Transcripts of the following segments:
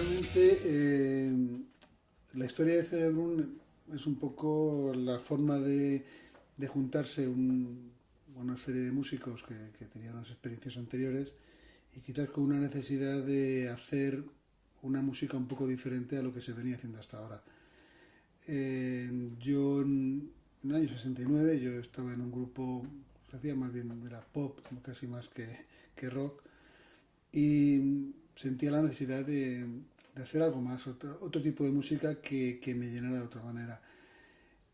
realmente la historia de Cerebrum es un poco la forma de juntarse una serie de músicos que tenían unas experiencias anteriores y quizás con una necesidad de hacer una música un poco diferente a lo que se venía haciendo hasta ahora. Yo en el año 69 yo estaba en un grupo, se hacía más bien, era pop, casi más que rock, y sentía la necesidad de hacer algo más, otro tipo de música que me llenara de otra manera.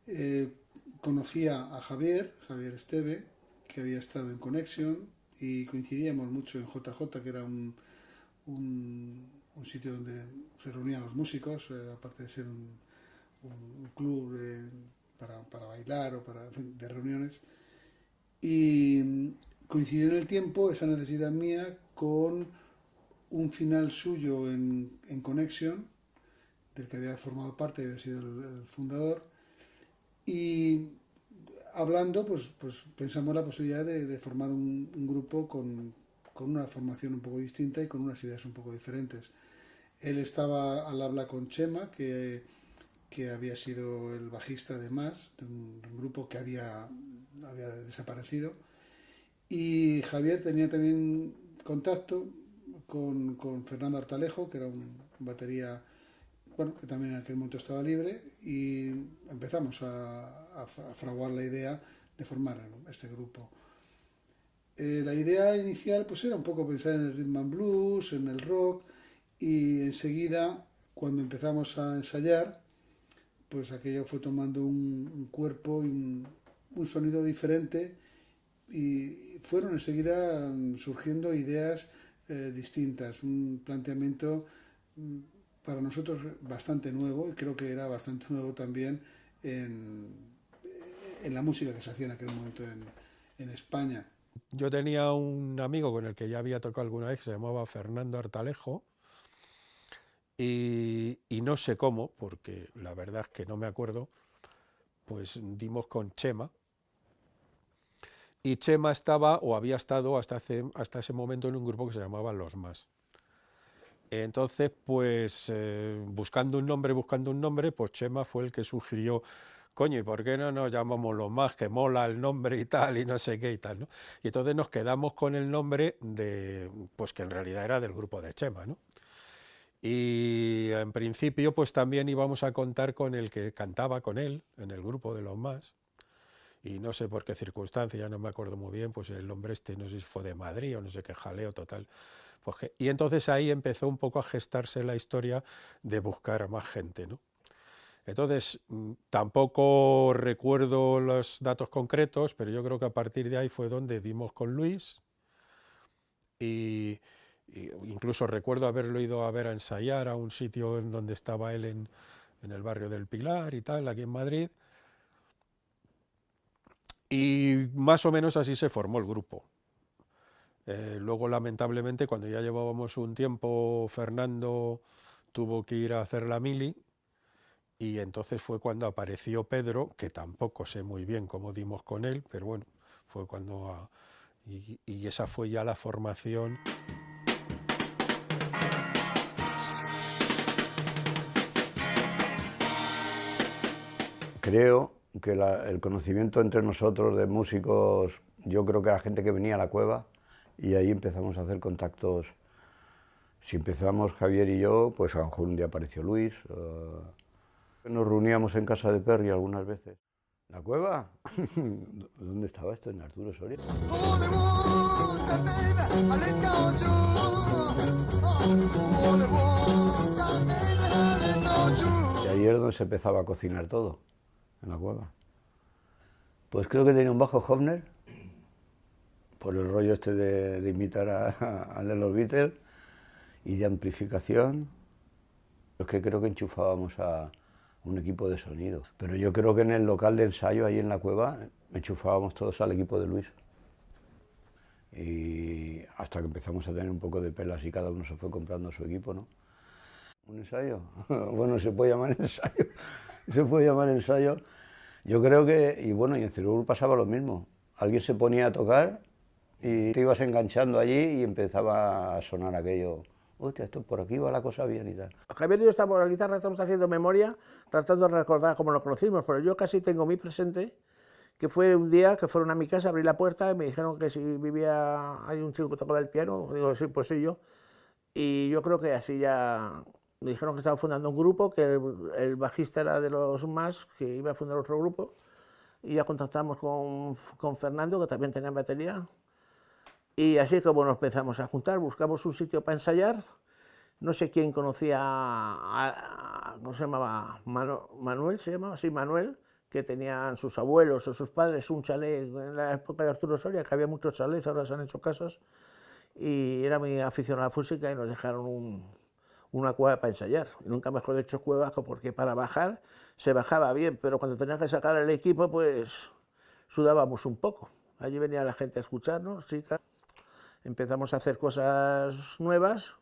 Eh, Conocía a Javier Esteve, que había estado en Connection, y coincidíamos mucho en JJ, que era un sitio donde se reunían los músicos, aparte de ser un club para bailar o para, en fin, de reuniones. Y coincidió en el tiempo esa necesidad mía con un final suyo en Connection, del que había formado parte, había sido el fundador, y hablando, pues pensamos la posibilidad de formar un grupo con una formación un poco distinta y con unas ideas un poco diferentes. Él estaba al habla con Chema, que había sido el bajista de Más, de un grupo que había desaparecido, y Javier tenía también contacto con Fernando Artalejo, que era un batería, bueno, que también en aquel momento estaba libre, y empezamos a fraguar la idea de formar este grupo. La idea inicial pues era un poco pensar en el rhythm and blues, en el rock, y enseguida, cuando empezamos a ensayar, pues aquello fue tomando un cuerpo y un sonido diferente, y fueron enseguida surgiendo ideas distintas, un planteamiento para nosotros bastante nuevo, y creo que era bastante nuevo también en, en la música que se hacía en aquel momento en España. Yo tenía un amigo con el que ya había tocado alguna vez, que se llamaba Fernando Artalejo, y no sé cómo, porque la verdad es que no me acuerdo, pues dimos con Chema, y Chema estaba o había estado hasta ese momento en un grupo que se llamaba Los Más. Entonces, pues buscando un nombre, pues Chema fue el que sugirió, coño, ¿y por qué no nos llamamos Los Más, que mola el nombre y tal, y no sé qué y tal, ¿no? Y entonces nos quedamos con el nombre de, pues que en realidad era del grupo de Chema, ¿no? Y en principio, pues también íbamos a contar con el que cantaba con él en el grupo de Los Más, y no sé por qué circunstancia, ya no me acuerdo muy bien, pues el hombre este, no sé si fue de Madrid o no sé qué jaleo total. Pues y entonces ahí empezó un poco a gestarse la historia de buscar a más gente, ¿no? Entonces, tampoco recuerdo los datos concretos, pero yo creo que a partir de ahí fue donde dimos con Luis, y incluso recuerdo haberlo ido a ver a ensayar a un sitio en donde estaba él en el barrio del Pilar y tal, aquí en Madrid, y más o menos así se formó el grupo. Luego, lamentablemente, cuando ya llevábamos un tiempo, Fernando tuvo que ir a hacer la mili, y entonces fue cuando apareció Pedro, que tampoco sé muy bien cómo dimos con él, pero bueno, fue cuando... y esa fue ya la formación. Creo que el conocimiento entre nosotros de músicos, yo creo que la gente que venía a la cueva, y ahí empezamos a hacer contactos. Si empezamos Javier y yo, pues a lo mejor un día apareció Luis. Nos reuníamos en casa de Perry algunas veces. ¿La cueva? ¿Dónde estaba esto? En Arturo Soria. Y ahí era donde se empezaba a cocinar todo, en la cueva. Pues creo que tenía un bajo Hofner, por el rollo este de imitar al de los Beatles, y de amplificación. Es que creo que enchufábamos a un equipo de sonido. Pero yo creo que en el local de ensayo, ahí en la cueva, enchufábamos todos al equipo de Luis. Y hasta que empezamos a tener un poco de pelas y cada uno se fue comprando su equipo, ¿no? ¿Un ensayo? Bueno, se puede llamar ensayo. Se puede llamar ensayo. Yo creo que, y bueno, y en Cerebrum pasaba lo mismo. Alguien se ponía a tocar y te ibas enganchando allí y empezaba a sonar aquello hostia, esto por aquí va la cosa bien y tal. Javier y yo estamos a la guitarra, estamos haciendo memoria, tratando de recordar cómo nos conocimos, pero yo casi tengo muy presente que fue un día que fueron a mi casa, abrí la puerta y me dijeron que si vivía, hay un chico que tocaba el piano, digo, sí, pues soy yo, y yo creo que así ya me dijeron que estaba fundando un grupo, que el bajista era de los más, que iba a fundar otro grupo, y ya contactamos con Fernando, que también tenía batería, y así como nos empezamos a juntar, buscamos un sitio para ensayar. No sé quién conocía ¿cómo se llamaba? Manuel, se llamaba, sí, Manuel, que tenían sus abuelos o sus padres un chalet en la época de Arturo Soria, que había muchos chalets, ahora se han hecho casas, y era muy aficionado a la música y nos dejaron una cueva para ensayar. Y nunca mejor dicho cueva, porque para bajar se bajaba bien, pero cuando tenías que sacar el equipo, pues sudábamos un poco. Allí venía la gente a escucharnos, chicas. Empezamos a hacer cosas nuevas,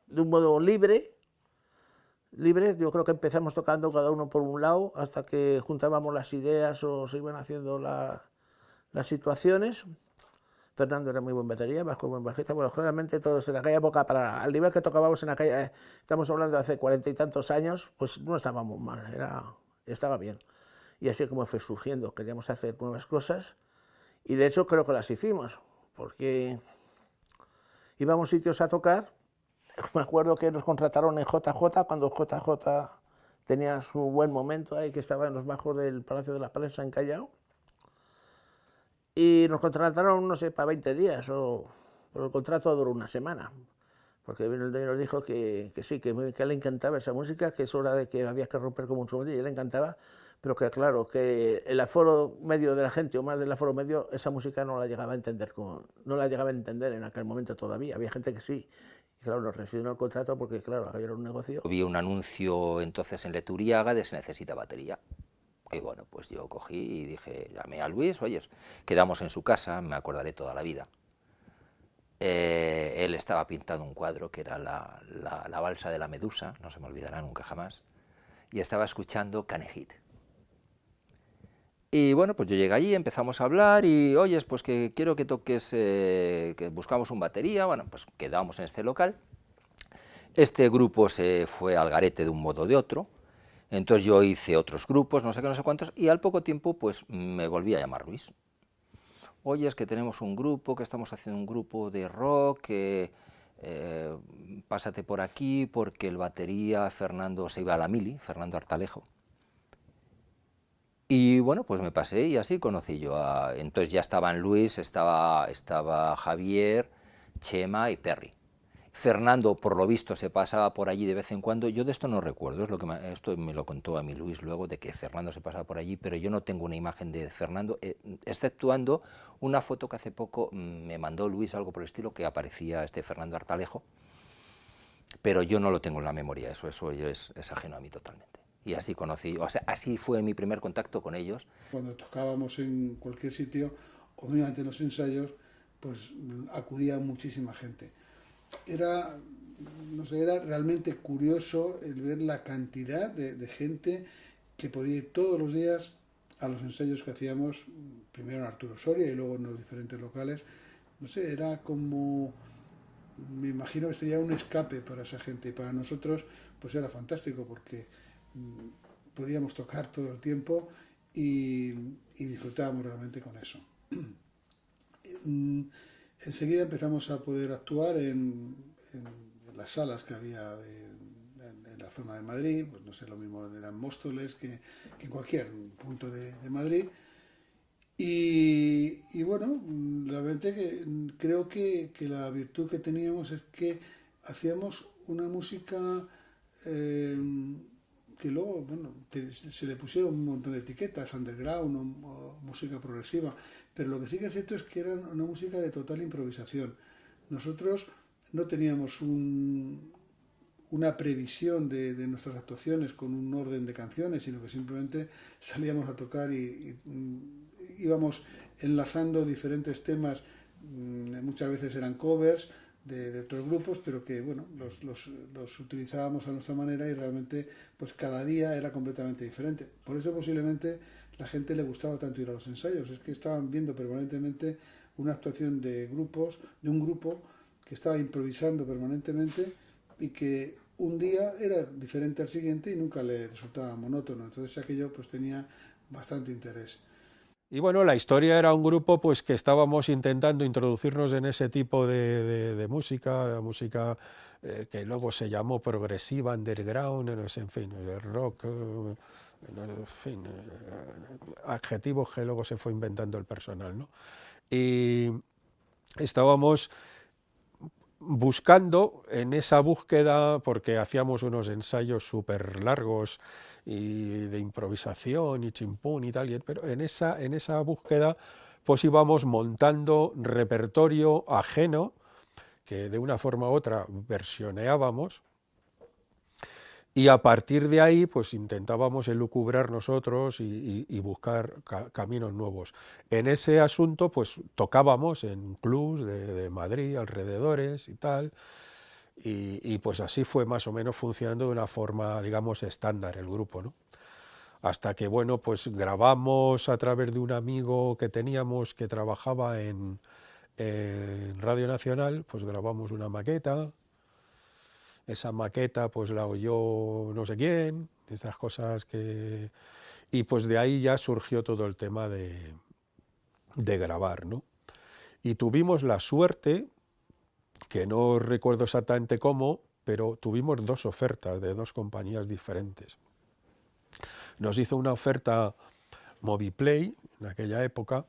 de un modo libre. Yo creo que empezamos tocando cada uno por un lado hasta que juntábamos las ideas o se iban haciendo las situaciones. Fernando era muy buen batería, Vasco buen bajista. Bueno, generalmente todos en aquella época, al nivel que tocábamos en aquella, estamos hablando de hace 40 y tantos años, pues no estábamos mal, estaba bien. Y así como fue surgiendo, queríamos hacer nuevas cosas y de hecho creo que las hicimos, porque íbamos sitios a tocar. Me acuerdo que nos contrataron en JJ, cuando JJ tenía su buen momento ahí, que estaba en los bajos del Palacio de la Prensa en Callao. Y nos contrataron, no sé, para 20 días, pero el contrato duró una semana. Porque vino el dueño y nos dijo que sí, que a él le encantaba esa música, que es hora de que había que romper como un sonido, y a él le encantaba, pero que claro, que el aforo medio de la gente, o más del aforo medio, esa música no la llegaba a entender, no la llegaba a entender en aquel momento todavía. Había gente que sí, y claro, nos rescindió el contrato porque claro, era un negocio. Vi un anuncio entonces en Leturiaga de se necesita batería. Y bueno, pues yo cogí y dije, llamé a Luis, oye, quedamos en su casa, me acordaré toda la vida. Él estaba pintando un cuadro que era la balsa de la Medusa, no se me olvidará nunca jamás, y estaba escuchando Canehit. Y bueno, pues yo llegué allí, empezamos a hablar y, oye, pues que quiero que toques, que buscamos un batería, bueno, pues quedamos en este local. Este grupo se fue al garete de un modo o de otro, entonces yo hice otros grupos, no sé qué, no sé cuántos, y al poco tiempo pues me volví a llamar Luis. Oye, es que tenemos un grupo, que estamos haciendo un grupo de rock, pásate por aquí porque el batería Fernando se iba a la mili, Fernando Artalejo. Y bueno, pues me pasé y así conocí yo entonces ya estaban Luis, estaba Javier, Chema y Perry. Fernando, por lo visto, se pasaba por allí de vez en cuando. Yo de esto no recuerdo, esto me lo contó a mí Luis luego, de que Fernando se pasaba por allí, pero yo no tengo una imagen de Fernando, exceptuando una foto que hace poco me mandó Luis, algo por el estilo, que aparecía Fernando Artalejo, pero yo no lo tengo en la memoria, eso es ajeno a mí totalmente. Y así conocí, o sea, así fue mi primer contacto con ellos. Cuando tocábamos en cualquier sitio, o mínimamente en los ensayos, pues acudía muchísima gente. Era realmente curioso el ver la cantidad de gente que podía ir todos los días a los ensayos que hacíamos, primero en Arturo Soria y luego en los diferentes locales. No sé, era como, me imagino que sería un escape para esa gente, y para nosotros pues era fantástico porque podíamos tocar todo el tiempo y disfrutábamos realmente con eso. Enseguida empezamos a poder actuar en las salas que había en la zona de Madrid, pues no sé, lo mismo eran Móstoles que en cualquier punto de Madrid. Y bueno, realmente creo que la virtud que teníamos es que hacíamos una música que luego, bueno, se le pusieron un montón de etiquetas, underground o música progresiva, pero lo que sí que es cierto es que era una música de total improvisación. Nosotros no teníamos una previsión de nuestras actuaciones con un orden de canciones, sino que simplemente salíamos a tocar y íbamos enlazando diferentes temas, muchas veces eran covers de otros grupos, pero que bueno, los utilizábamos a nuestra manera y realmente pues cada día era completamente diferente. Por eso posiblemente la gente le gustaba tanto ir a los ensayos, es que estaban viendo permanentemente una actuación de un grupo que estaba improvisando permanentemente y que un día era diferente al siguiente y nunca le resultaba monótono. Entonces aquello pues tenía bastante interés. Y bueno, la historia era un grupo pues que estábamos intentando introducirnos en ese tipo de música, la música que luego se llamó progresiva, underground, no sé, en fin, rock, en fin, adjetivos que luego se fue inventando el personal, ¿no? Y estábamos buscando en esa búsqueda, porque hacíamos unos ensayos súper largos y de improvisación y chimpún y tal, pero en esa búsqueda pues íbamos montando repertorio ajeno que de una forma u otra versioneábamos, y a partir de ahí pues intentábamos elucubrar nosotros y buscar caminos nuevos. En ese asunto pues tocábamos en clubs de Madrid, alrededores y tal, y pues así fue más o menos funcionando de una forma, digamos, estándar el grupo, ¿no? Hasta que, bueno, pues grabamos a través de un amigo que teníamos que trabajaba en Radio Nacional, pues grabamos una maqueta. Esa maqueta pues la oyó no sé quién, estas cosas que... Y pues de ahí ya surgió todo el tema de grabar, ¿no? Y tuvimos la suerte, que no recuerdo exactamente cómo, pero tuvimos dos ofertas de dos compañías diferentes. Nos hizo una oferta Moviplay en aquella época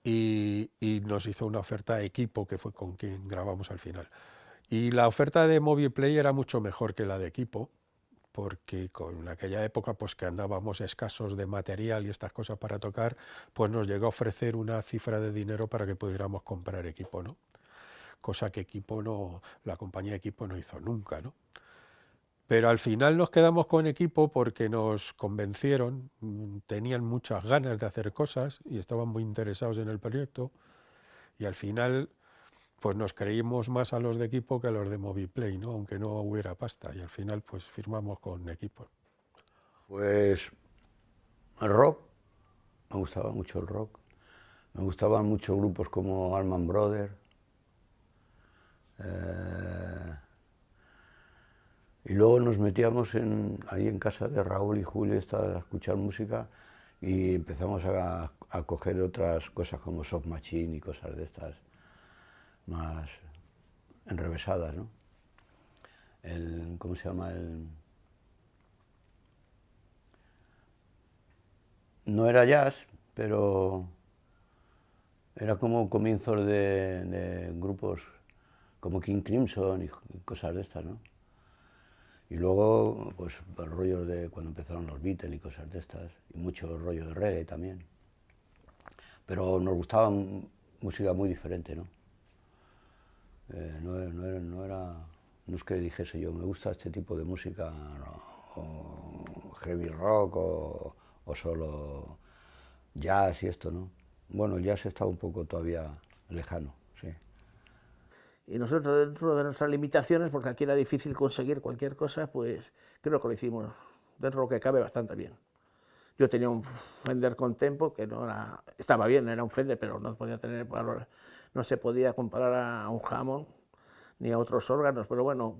y nos hizo una oferta Equipo, que fue con quien grabamos al final. Y la oferta de Moviplay era mucho mejor que la de Equipo, porque con aquella época pues que andábamos escasos de material y estas cosas para tocar, pues nos llegó a ofrecer una cifra de dinero para que pudiéramos comprar equipo, ¿no? Cosa que Equipo no, la compañía Equipo no hizo nunca, ¿no? Pero al final nos quedamos con Equipo porque nos convencieron, tenían muchas ganas de hacer cosas y estaban muy interesados en el proyecto, y al final pues nos creímos más a los de Equipo que a los de Moviplay, ¿no? Aunque no hubiera pasta, y al final pues firmamos con Equipo. Pues el rock, me gustaba mucho el rock, me gustaban mucho grupos como Allman Brothers, y luego nos metíamos ahí en casa de Raúl y Julio a escuchar música y empezamos a coger otras cosas como Soft Machine y cosas de estas más enrevesadas, ¿no? ¿Cómo se llama? No era jazz, pero era como comienzos de grupos como King Crimson y cosas de estas, ¿no? Y luego, pues, rollos de cuando empezaron los Beatles y cosas de estas, y mucho rollo de reggae también. Pero nos gustaba música muy diferente, ¿no? No es que dijese yo, me gusta este tipo de música, no, o heavy rock, o solo jazz y esto, ¿no? Bueno, el jazz está un poco todavía lejano, sí. Y nosotros, dentro de nuestras limitaciones, porque aquí era difícil conseguir cualquier cosa, pues creo que lo hicimos dentro de lo que cabe bastante bien. Yo tenía un Fender Contempo que no era, estaba bien, era un Fender, pero no podía tener valor, no se podía comparar a un Hammond ni a otros órganos, pero bueno,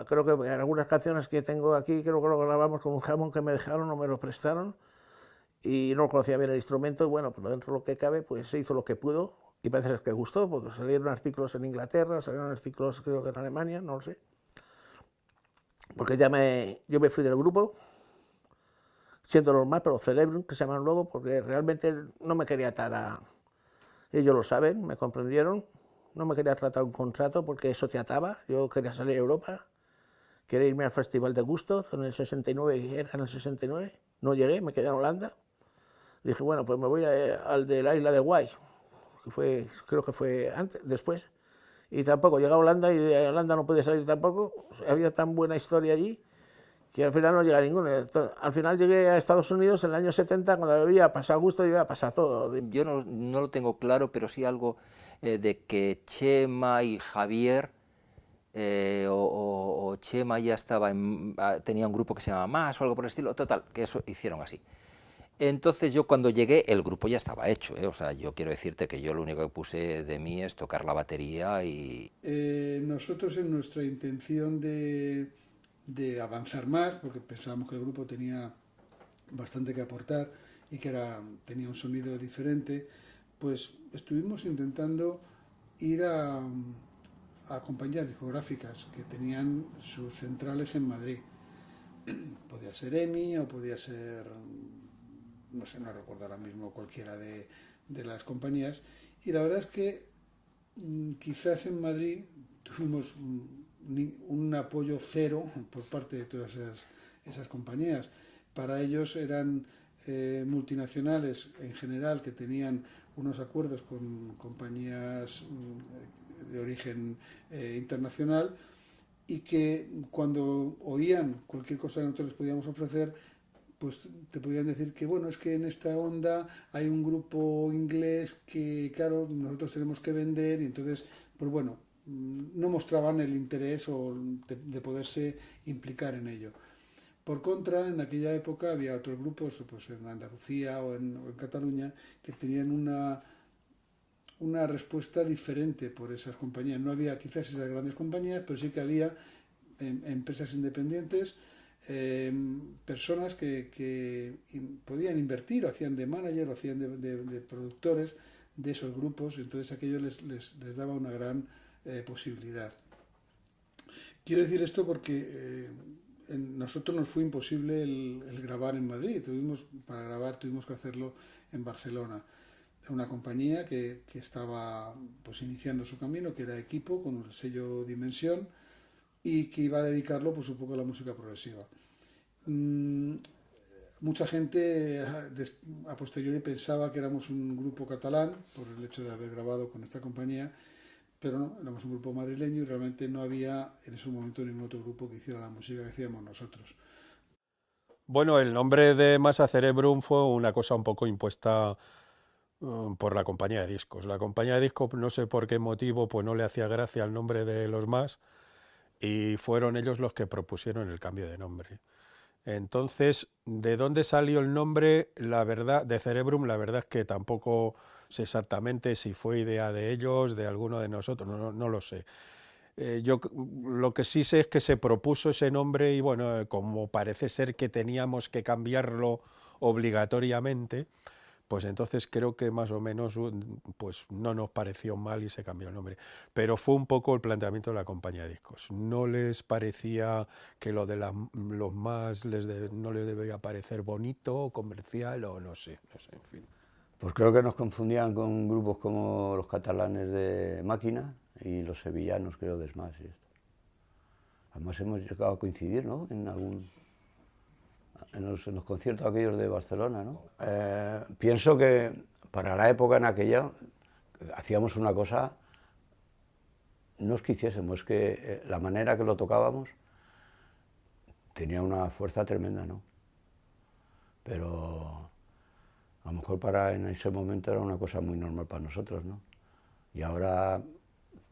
creo que en algunas canciones que tengo aquí, creo que lo grabamos con un Hammond que me dejaron o me lo prestaron, y no conocía bien el instrumento, y bueno, pues dentro de lo que cabe, pues se hizo lo que pudo, y parece ser que gustó, porque salieron artículos en Inglaterra, salieron artículos creo que en Alemania, no lo sé, porque yo me fui del grupo, siendo normal, pero Cerebrum, que se llaman luego, porque realmente no me quería atar a... Ellos lo saben, me comprendieron, no me quería tratar un contrato porque eso te ataba, yo quería salir a Europa, quería irme al Festival de Gustos en el 69, era en el 69, no llegué, me quedé en Holanda, dije, bueno, pues me voy al de la isla de Guay, que fue, creo que fue antes, después, y tampoco llegué a Holanda y de Holanda no podía salir tampoco, había tan buena historia allí, que al final no llegué a ninguno. Al final llegué a Estados Unidos en el año 70, cuando había pasado gusto y había pasado todo. Yo no lo tengo claro, pero sí algo de que Chema y Javier, o Chema ya estaba tenía un grupo que se llamaba Más o algo por el estilo, total, que eso hicieron así. Entonces yo cuando llegué el grupo ya estaba hecho, ¿eh? O sea, yo quiero decirte que yo lo único que puse de mí es tocar la batería y... Nosotros en nuestra intención de avanzar más, porque pensábamos que el grupo tenía bastante que aportar y que tenía un sonido diferente, pues estuvimos intentando ir a compañías discográficas que tenían sus centrales en Madrid. Podía ser EMI o podía ser, no sé, no recuerdo ahora mismo cualquiera de las compañías. Y la verdad es que quizás en Madrid tuvimos un apoyo cero por parte de todas esas compañías. Para ellos eran multinacionales en general que tenían unos acuerdos con compañías de origen internacional, y que cuando oían cualquier cosa que nosotros les podíamos ofrecer, pues te podían decir que bueno, es que en esta onda hay un grupo inglés que claro, nosotros tenemos que vender, y entonces, pues bueno, no mostraban el interés de poderse implicar en ello. Por contra, en aquella época había otros grupos, pues en Andalucía o en Cataluña, que tenían una respuesta diferente por esas compañías. No había quizás esas grandes compañías, pero sí que había empresas independientes, personas que podían invertir, o hacían de manager, o hacían de productores de esos grupos, entonces aquello les daba una gran posibilidad. Quiero decir esto porque nosotros nos fue imposible el grabar en Madrid. Para grabar tuvimos que hacerlo en Barcelona. Una compañía que estaba pues iniciando su camino, que era Equipo, con el sello Dimensión, y que iba a dedicarlo pues un poco a la música progresiva. Mucha gente a posteriori pensaba que éramos un grupo catalán por el hecho de haber grabado con esta compañía, pero no, éramos un grupo madrileño y realmente no había en ese momento ningún otro grupo que hiciera la música que hacíamos nosotros. Bueno, el nombre de Massa Cerebrum fue una cosa un poco impuesta por la compañía de discos. La compañía de discos, no sé por qué motivo, pues no le hacía gracia el nombre de los más, y fueron ellos los que propusieron el cambio de nombre. Entonces, ¿de dónde salió el nombre? La verdad, de Cerebrum, la verdad es que tampoco sé exactamente si fue idea de ellos, de alguno de nosotros, no lo sé. Yo lo que sí sé es que se propuso ese nombre y bueno, como parece ser que teníamos que cambiarlo obligatoriamente, pues entonces creo que más o menos pues no nos pareció mal y se cambió el nombre. Pero fue un poco el planteamiento de la compañía de discos. No les parecía que lo de los más no les debía parecer bonito o comercial o no sé, en fin. Pues creo que nos confundían con grupos como los catalanes de Máquina y los sevillanos, creo, de Smash y esto. Además hemos llegado a coincidir, ¿no? En los conciertos aquellos de Barcelona, ¿no? Pienso que para la época en aquella hacíamos una cosa, no es que hiciésemos, es que la manera que lo tocábamos tenía una fuerza tremenda, ¿no? Pero a lo mejor en ese momento era una cosa muy normal para nosotros, ¿no? Y ahora,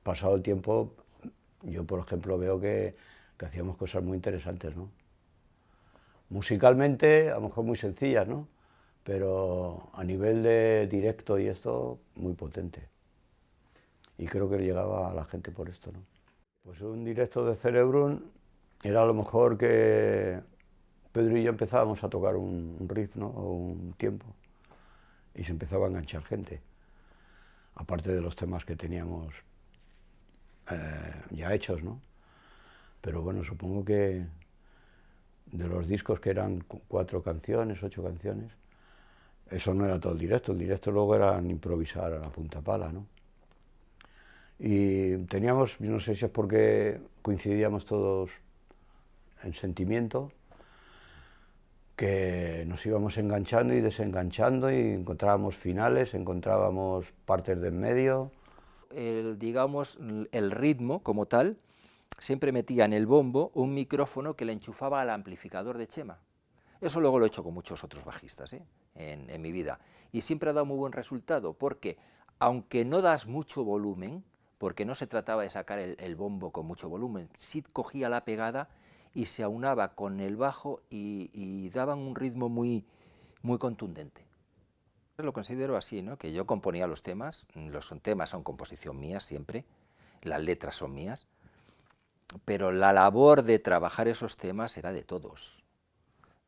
pasado el tiempo, yo por ejemplo veo que hacíamos cosas muy interesantes, ¿no? Musicalmente, a lo mejor muy sencillas, ¿no? Pero a nivel de directo y esto, muy potente. Y creo que llegaba a la gente por esto, ¿no? Pues un directo de Cerebrum era a lo mejor que Pedro y yo empezábamos a tocar un riff, ¿no? O un tiempo. Y se empezaba a enganchar gente. Aparte de los temas que teníamos ya hechos, ¿no? Pero bueno, supongo que de los discos que eran 4 canciones, 8 canciones, eso no era todo el directo luego era improvisar a la punta pala, ¿no? Y teníamos, yo no sé si es porque coincidíamos todos en sentimiento, que nos íbamos enganchando y desenganchando y encontrábamos finales, encontrábamos partes de en medio. Digamos, el ritmo como tal, siempre metía en el bombo un micrófono que le enchufaba al amplificador de Chema. Eso luego lo he hecho con muchos otros bajistas en mi vida. Y siempre ha dado muy buen resultado, porque aunque no das mucho volumen, porque no se trataba de sacar el bombo con mucho volumen, sí cogía la pegada y se aunaba con el bajo y daban un ritmo muy, muy contundente. Lo considero así, ¿no? Que yo componía los temas son composición mía siempre, las letras son mías, pero la labor de trabajar esos temas era de todos.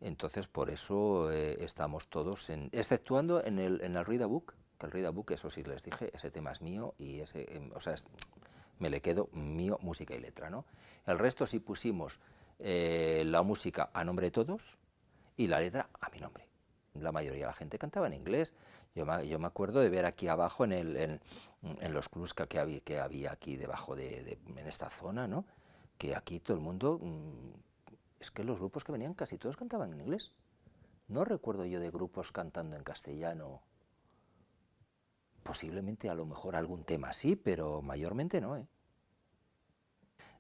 Entonces, por eso estamos todos, exceptuando en el Read a Book, que el Read a Book, eso sí les dije, ese tema es mío y me le quedo mío, música y letra, ¿no? El resto sí pusimos la música a nombre de todos y la letra a mi nombre. La mayoría de la gente cantaba en inglés. Yo me acuerdo de ver aquí abajo en los clubs que había aquí debajo en esta zona, ¿no? Que aquí todo el mundo, es que los grupos que venían casi todos cantaban en inglés. No recuerdo yo de grupos cantando en castellano. Posiblemente a lo mejor algún tema sí, pero mayormente no, ¿eh?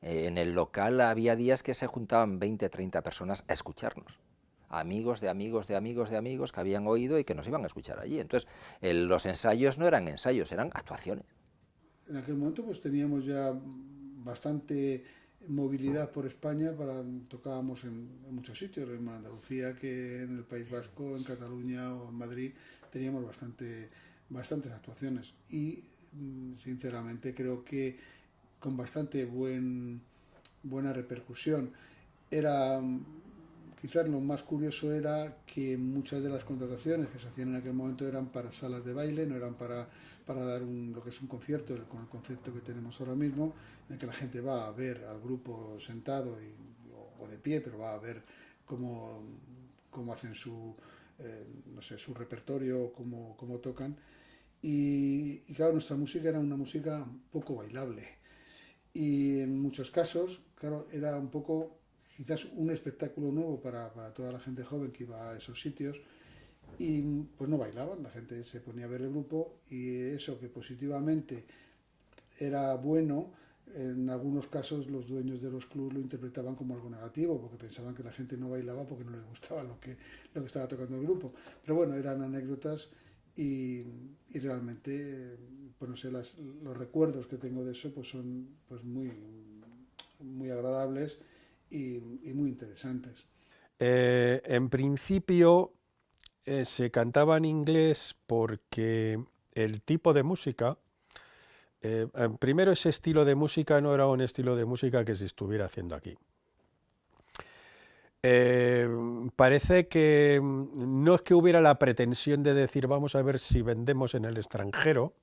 En el local había días que se juntaban 20, 30 personas a escucharnos. Amigos de amigos de amigos de amigos que habían oído y que nos iban a escuchar allí. Entonces, los ensayos no eran ensayos, eran actuaciones. En aquel momento pues teníamos ya bastante movilidad por España, tocábamos en muchos sitios, en Andalucía, que en el País Vasco, en Cataluña o en Madrid, teníamos bastantes actuaciones y sinceramente creo que con bastante buena repercusión. Quizás lo más curioso era que muchas de las contrataciones que se hacían en aquel momento eran para salas de baile, no eran para dar lo que es un concierto, con el concepto que tenemos ahora mismo, en el que la gente va a ver al grupo sentado o de pie, pero va a ver cómo hacen su repertorio, cómo tocan. Y claro, nuestra música era una música poco bailable. Y en muchos casos, claro, era un poco quizás un espectáculo nuevo para toda la gente joven que iba a esos sitios y pues no bailaban, la gente se ponía a ver el grupo y eso que positivamente era bueno, en algunos casos los dueños de los clubs lo interpretaban como algo negativo porque pensaban que la gente no bailaba porque no les gustaba lo que estaba tocando el grupo. Pero bueno, eran anécdotas y realmente pues no sé, los recuerdos que tengo de eso pues son pues muy agradables y muy interesantes. En principio se cantaba en inglés porque el tipo de música, primero ese estilo de música no era un estilo de música que se estuviera haciendo aquí. Parece que no es que hubiera la pretensión de decir vamos a ver si vendemos en el extranjero,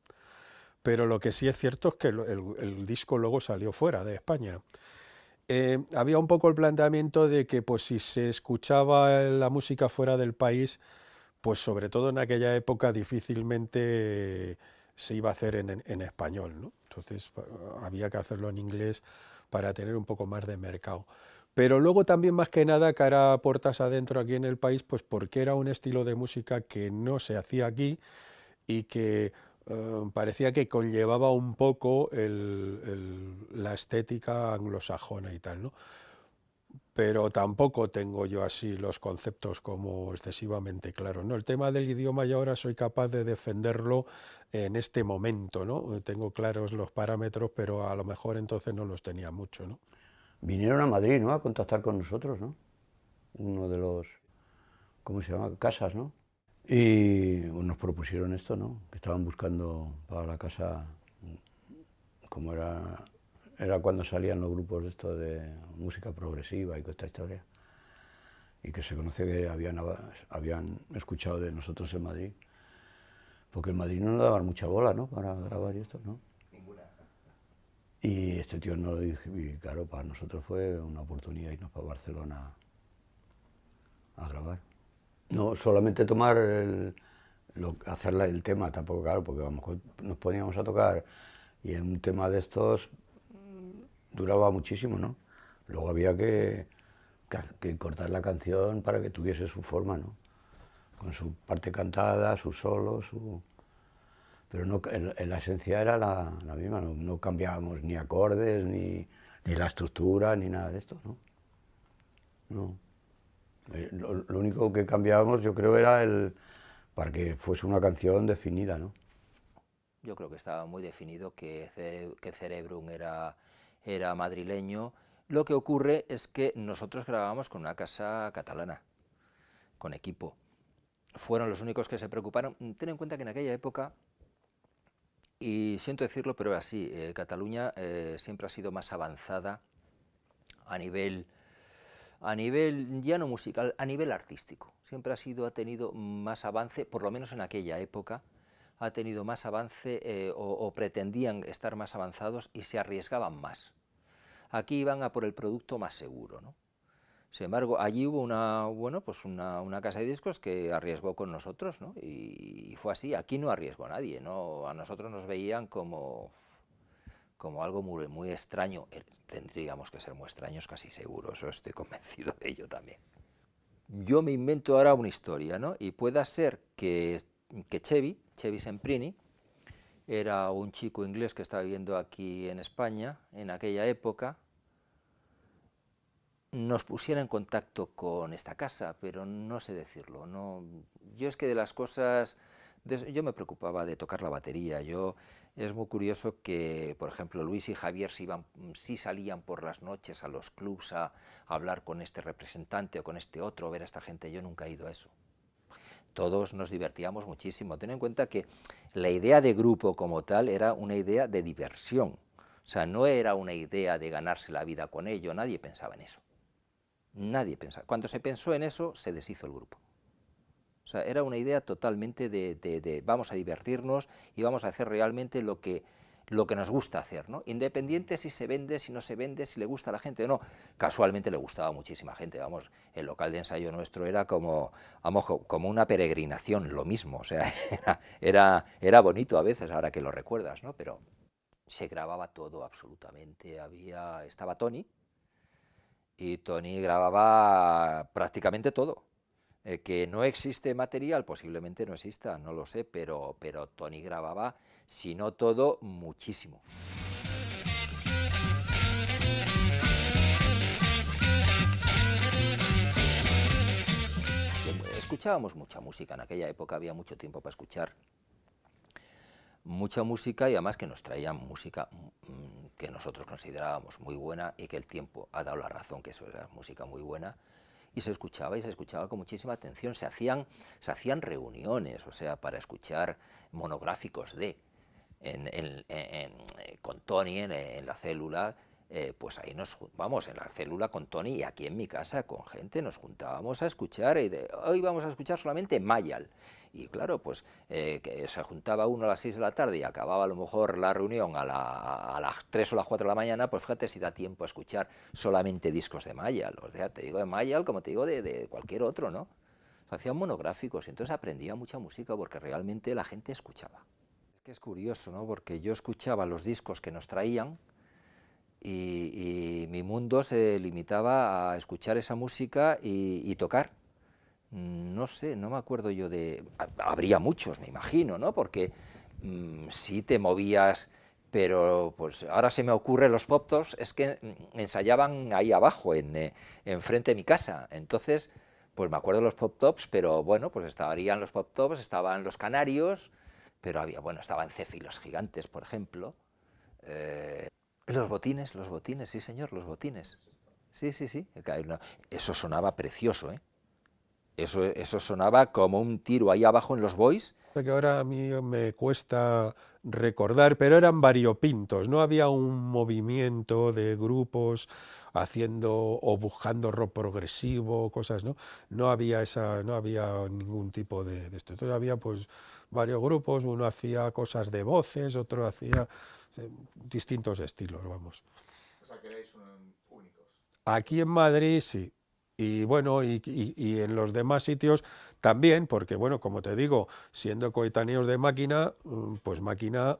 pero lo que sí es cierto es que el disco luego salió fuera de España. Había un poco el planteamiento de que pues si se escuchaba la música fuera del país, pues sobre todo en aquella época difícilmente se iba a hacer en español, ¿no? Entonces había que hacerlo en inglés para tener un poco más de mercado. Pero luego también más que nada cara a puertas adentro aquí en el país, pues porque era un estilo de música que no se hacía aquí y que parecía que conllevaba un poco la estética anglosajona y tal, ¿no? Pero tampoco tengo yo así los conceptos como excesivamente claros, ¿no? El tema del idioma yo ahora soy capaz de defenderlo en este momento, ¿no? Tengo claros los parámetros, pero a lo mejor entonces no los tenía mucho, ¿no? Vinieron a Madrid, ¿no?, a contactar con nosotros, ¿no? Uno de los, ¿cómo se llama?, casas, ¿no? Y nos propusieron esto, ¿no? Que estaban buscando para la casa, como era cuando salían los grupos de esto de música progresiva y con esta historia, y que se conoce que habían escuchado de nosotros en Madrid, porque en Madrid no nos daban mucha bola, ¿no?, para grabar y esto, ¿no? Ninguna. Y este tío nos lo dijo, y claro, para nosotros fue una oportunidad irnos para Barcelona a grabar. No solamente tomar hacer el tema, tampoco, claro, porque a lo mejor nos poníamos a tocar y en un tema de estos duraba muchísimo, ¿no? Luego había que cortar la canción para que tuviese su forma, ¿no? Con su parte cantada, su solo, pero no, en la esencia era la misma, no cambiábamos ni acordes, ni la estructura, ni nada de esto, ¿no? No. Lo único que cambiábamos, yo creo, era para que fuese una canción definida, ¿no? Yo creo que estaba muy definido que Cerebrum era madrileño. Lo que ocurre es que nosotros grabábamos con una casa catalana, con equipo. fueron los únicos que se preocuparon. Ten en cuenta que en aquella época, y siento decirlo, pero así, Cataluña siempre ha sido más avanzada a nivel ya no musical, a nivel artístico. Siempre ha tenido más avance, por lo menos en aquella época, ha tenido más avance o pretendían estar más avanzados y se arriesgaban más. Aquí iban a por el producto más seguro, ¿no? Sin embargo, allí hubo una casa de discos que arriesgó con nosotros, ¿no? Y fue así. Aquí no arriesgó nadie, ¿no? A nosotros nos veían como algo muy, muy extraño. Tendríamos que ser muy extraños, casi seguro, eso estoy convencido de ello también. Yo me invento ahora una historia, ¿no? Y pueda ser que Chevy Semprini, era un chico inglés que estaba viviendo aquí en España en aquella época, nos pusiera en contacto con esta casa, pero no sé decirlo. No, yo es que de las cosas, yo me preocupaba de tocar la batería. Es muy curioso que, por ejemplo, Luis y Javier sí salían por las noches a los clubs a hablar con este representante o con este otro, ver a esta gente. Yo nunca he ido a eso. Todos nos divertíamos muchísimo. Ten en cuenta que la idea de grupo como tal era una idea de diversión. O sea, no era una idea de ganarse la vida con ello. Nadie pensaba en eso. Nadie pensaba. Cuando se pensó en eso, se deshizo el grupo. O sea, era una idea totalmente de vamos a divertirnos y vamos a hacer realmente lo que nos gusta hacer, ¿no? Independiente si se vende, si no se vende, si le gusta a la gente o no. Casualmente le gustaba a muchísima gente, vamos, el local de ensayo nuestro era como una peregrinación, lo mismo, o sea, era bonito a veces, ahora que lo recuerdas, ¿no? Pero se grababa todo absolutamente, estaba Tony, y Tony grababa prácticamente todo. Que no existe material, posiblemente no exista, no lo sé, pero Tony grababa, si no todo, muchísimo. Escuchábamos mucha música, en aquella época había mucho tiempo para escuchar mucha música y además que nos traían música que nosotros considerábamos muy buena y que el tiempo ha dado la razón que eso era música muy buena. Y se escuchaba con muchísima atención. Se hacían reuniones, o sea, para escuchar monográficos con Tony en la célula. Pues ahí vamos, en la célula con Tony y aquí en mi casa con gente nos juntábamos a escuchar y hoy vamos a escuchar solamente Mayall. Y claro, pues que se juntaba uno a las 6 de la tarde y acababa a lo mejor la reunión a las 3 o las 4 de la mañana, pues fíjate si da tiempo a escuchar solamente discos de Mayall. O sea, te digo de Mayall como te digo de cualquier otro, ¿no? Se hacían monográficos y entonces aprendía mucha música porque realmente la gente escuchaba. Es que es curioso, ¿no? Porque yo escuchaba los discos que nos traían y mi mundo se limitaba a escuchar esa música y tocar. No sé, no me acuerdo yo habría muchos, me imagino, ¿no? Porque sí te movías, pero pues ahora se me ocurre los pop-tops, es que ensayaban ahí abajo, enfrente de mi casa. Entonces, pues me acuerdo de los pop-tops, pero bueno, pues estarían los pop-tops, estaban los Canarios, pero estaban Cefe y los Gigantes, por ejemplo. Los botines, sí señor, los botines. Sí. Eso sonaba precioso, ¿eh? Eso sonaba como un tiro ahí abajo en los Boys. Que ahora a mí me cuesta recordar, pero eran variopintos, no había un movimiento de grupos haciendo o buscando rock progresivo, cosas, ¿no? No había ningún tipo de esto. Entonces había pues varios grupos, uno hacía cosas de voces, otro hacía distintos estilos, vamos. O sea que erais únicos. Aquí en Madrid sí. Y bueno, y en los demás sitios también, porque bueno, como te digo, siendo coetáneos de Máquina, pues Máquina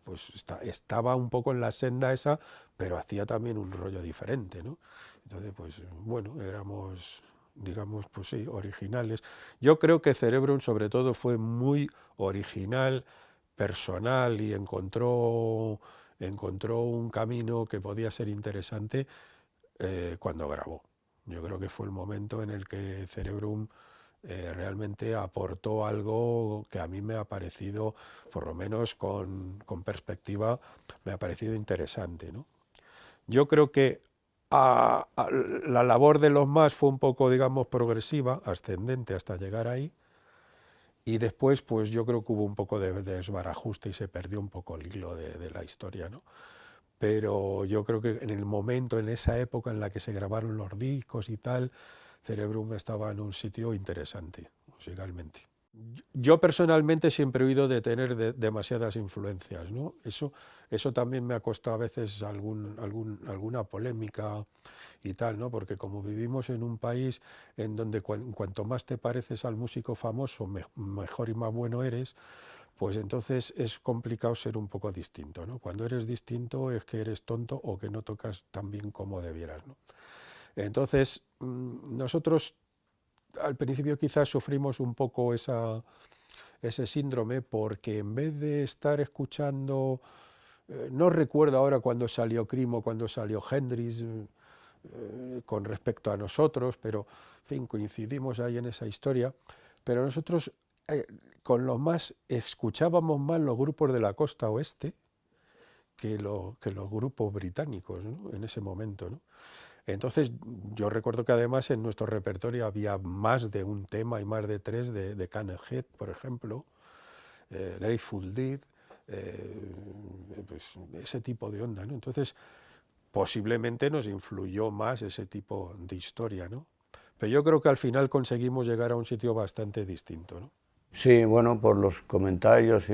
pues estaba un poco en la senda esa, pero hacía también un rollo diferente, ¿no? Entonces, pues bueno, éramos, digamos, pues sí, originales. Yo creo que Cerebrum sobre todo fue muy original, personal y encontró un camino que podía ser interesante cuando grabó. Yo creo que fue el momento en el que Cerebrum realmente aportó algo que a mí me ha parecido, por lo menos con perspectiva, me ha parecido interesante, ¿no? Yo creo que la labor de los más fue un poco, digamos, progresiva, ascendente hasta llegar ahí, Y después, pues yo creo que hubo un poco de desbarajuste y se perdió un poco el hilo de la historia, ¿no? Pero yo creo que en el momento, en esa época en la que se grabaron los discos y tal, Cerebrum estaba en un sitio interesante musicalmente. Yo personalmente siempre he oído de tener demasiadas influencias, ¿no? Eso también me ha costado a veces alguna polémica y tal, ¿no? Porque como vivimos en un país en donde cuanto más te pareces al músico famoso, mejor y más bueno eres, pues entonces es complicado ser un poco distinto, ¿no? Cuando eres distinto es que eres tonto o que no tocas tan bien como debieras, ¿no? Entonces, nosotros al principio quizás sufrimos un poco ese síndrome porque en vez de estar escuchando, no recuerdo ahora cuándo salió Cream o cuándo salió Hendrix con respecto a nosotros, pero en fin, coincidimos ahí en esa historia, pero nosotros con los más escuchábamos más los grupos de la costa oeste que los grupos británicos, ¿no? En ese momento, ¿no? Entonces, yo recuerdo que además en nuestro repertorio había más de un tema y más de tres de Canned Head, por ejemplo, Grateful Dead, pues ese tipo de onda, ¿no? Entonces, posiblemente nos influyó más ese tipo de historia, ¿no? Pero yo creo que al final conseguimos llegar a un sitio bastante distinto, ¿no? Sí, bueno, por los comentarios y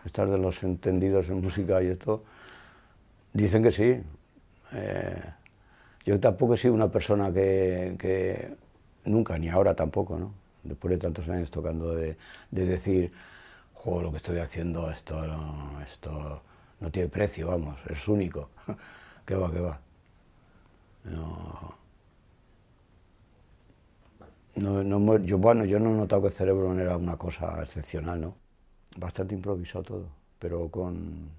estas de los entendidos en música y esto, dicen que sí. Yo tampoco he sido una persona que nunca, ni ahora tampoco, ¿no? Después de tantos años tocando, de decir, jo, lo que estoy haciendo, esto no tiene precio, vamos, es único. ¿Qué va, qué va? Yo no he notado que el Cerebrum era una cosa excepcional, ¿no? Bastante improvisado todo, pero con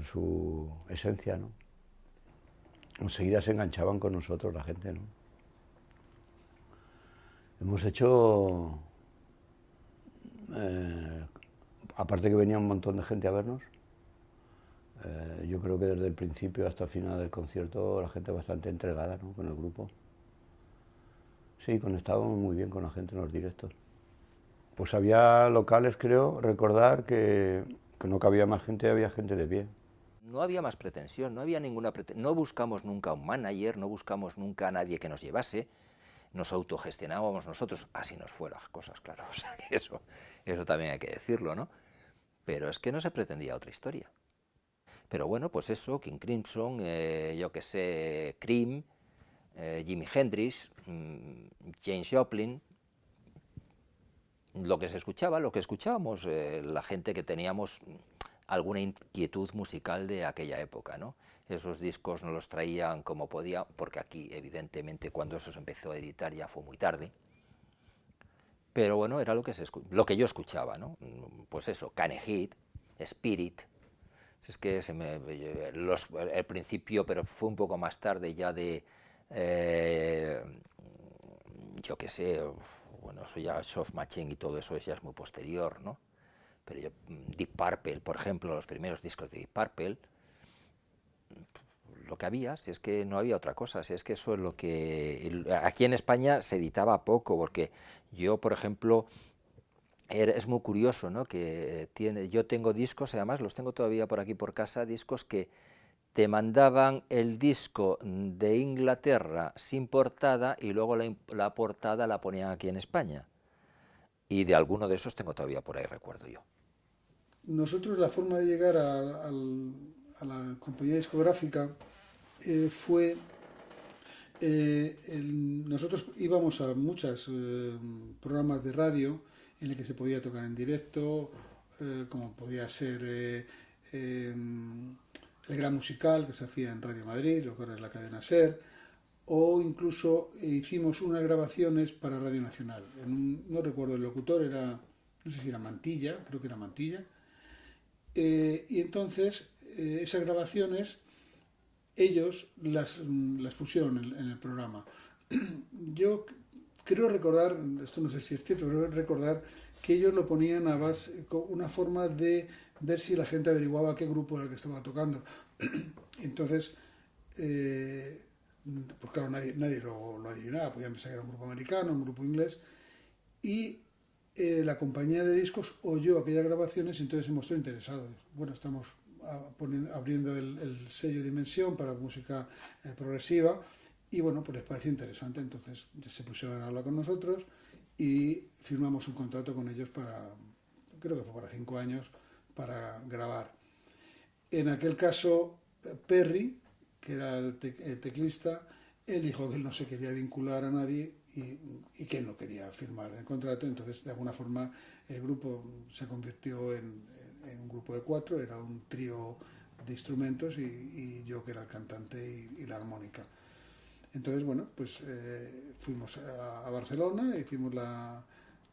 su esencia, ¿no? Enseguida se enganchaban con nosotros la gente, ¿no? Hemos hecho, aparte que venía un montón de gente a vernos, yo creo que desde el principio hasta el final del concierto la gente bastante entregada, ¿no? Con el grupo. Sí, conectábamos muy bien con la gente en los directos. Pues había locales, creo, recordar que no cabía más gente, había gente de pie. No había más pretensión, no había ninguna pretensión, no buscamos nunca un manager, no buscamos nunca a nadie que nos llevase, nos autogestionábamos nosotros, así nos fue las cosas, claro, o sea, que eso también hay que decirlo, ¿no? Pero es que no se pretendía otra historia. Pero bueno, pues eso, King Crimson, yo que sé, Cream, Jimi Hendrix, James Joplin, lo que se escuchaba, lo que escuchábamos, la gente que teníamos alguna inquietud musical de aquella época, ¿no? Esos discos nos los traían como podía, porque aquí, evidentemente, cuando eso se empezó a editar ya fue muy tarde. Pero bueno, era lo que yo escuchaba, ¿no? Pues eso, Canned Head, Spirit. Es que el principio, pero fue un poco más tarde ya de, yo qué sé, bueno, eso ya Soft Machine y todo eso ya es muy posterior, ¿no? Pero yo, Deep Purple, por ejemplo, los primeros discos de Deep Purple, lo que había, si es que no había otra cosa, si es que eso es lo que... Aquí en España se editaba poco, porque yo, por ejemplo, es muy curioso, ¿no? Que yo tengo discos, además los tengo todavía por aquí por casa, discos que te mandaban el disco de Inglaterra sin portada y luego la portada la ponían aquí en España. Y de alguno de esos tengo todavía por ahí, recuerdo yo. Nosotros la forma de llegar a la compañía discográfica fue... nosotros íbamos a muchos programas de radio en el que se podía tocar en directo, como podía ser el Gran Musical, que se hacía en Radio Madrid, lo que ahora es la cadena SER, o incluso hicimos unas grabaciones para Radio Nacional. No recuerdo el locutor, no sé si era Mantilla, creo que era Mantilla. Y entonces esas grabaciones ellos las pusieron en el programa. Yo creo recordar, esto no sé si es cierto, pero recordar que ellos lo ponían a base, con una forma de ver si la gente averiguaba qué grupo era el que estaba tocando. Entonces, pues claro, nadie lo adivinaba, podían pensar que era un grupo americano, un grupo inglés, y la compañía de discos oyó aquellas grabaciones y entonces se mostró interesado. Bueno, estamos abriendo el sello Dimensión para música progresiva y bueno, pues les pareció interesante, entonces se pusieron a hablar con nosotros y firmamos un contrato con ellos para, creo que fue para 5 años, para grabar. En aquel caso, Perry, que era el teclista, él dijo que él no se quería vincular a nadie y que él no quería firmar el contrato, entonces de alguna forma el grupo se convirtió en un grupo de 4, era un trío de instrumentos y yo que era el cantante y la armónica. Entonces, bueno, pues fuimos a Barcelona, hicimos la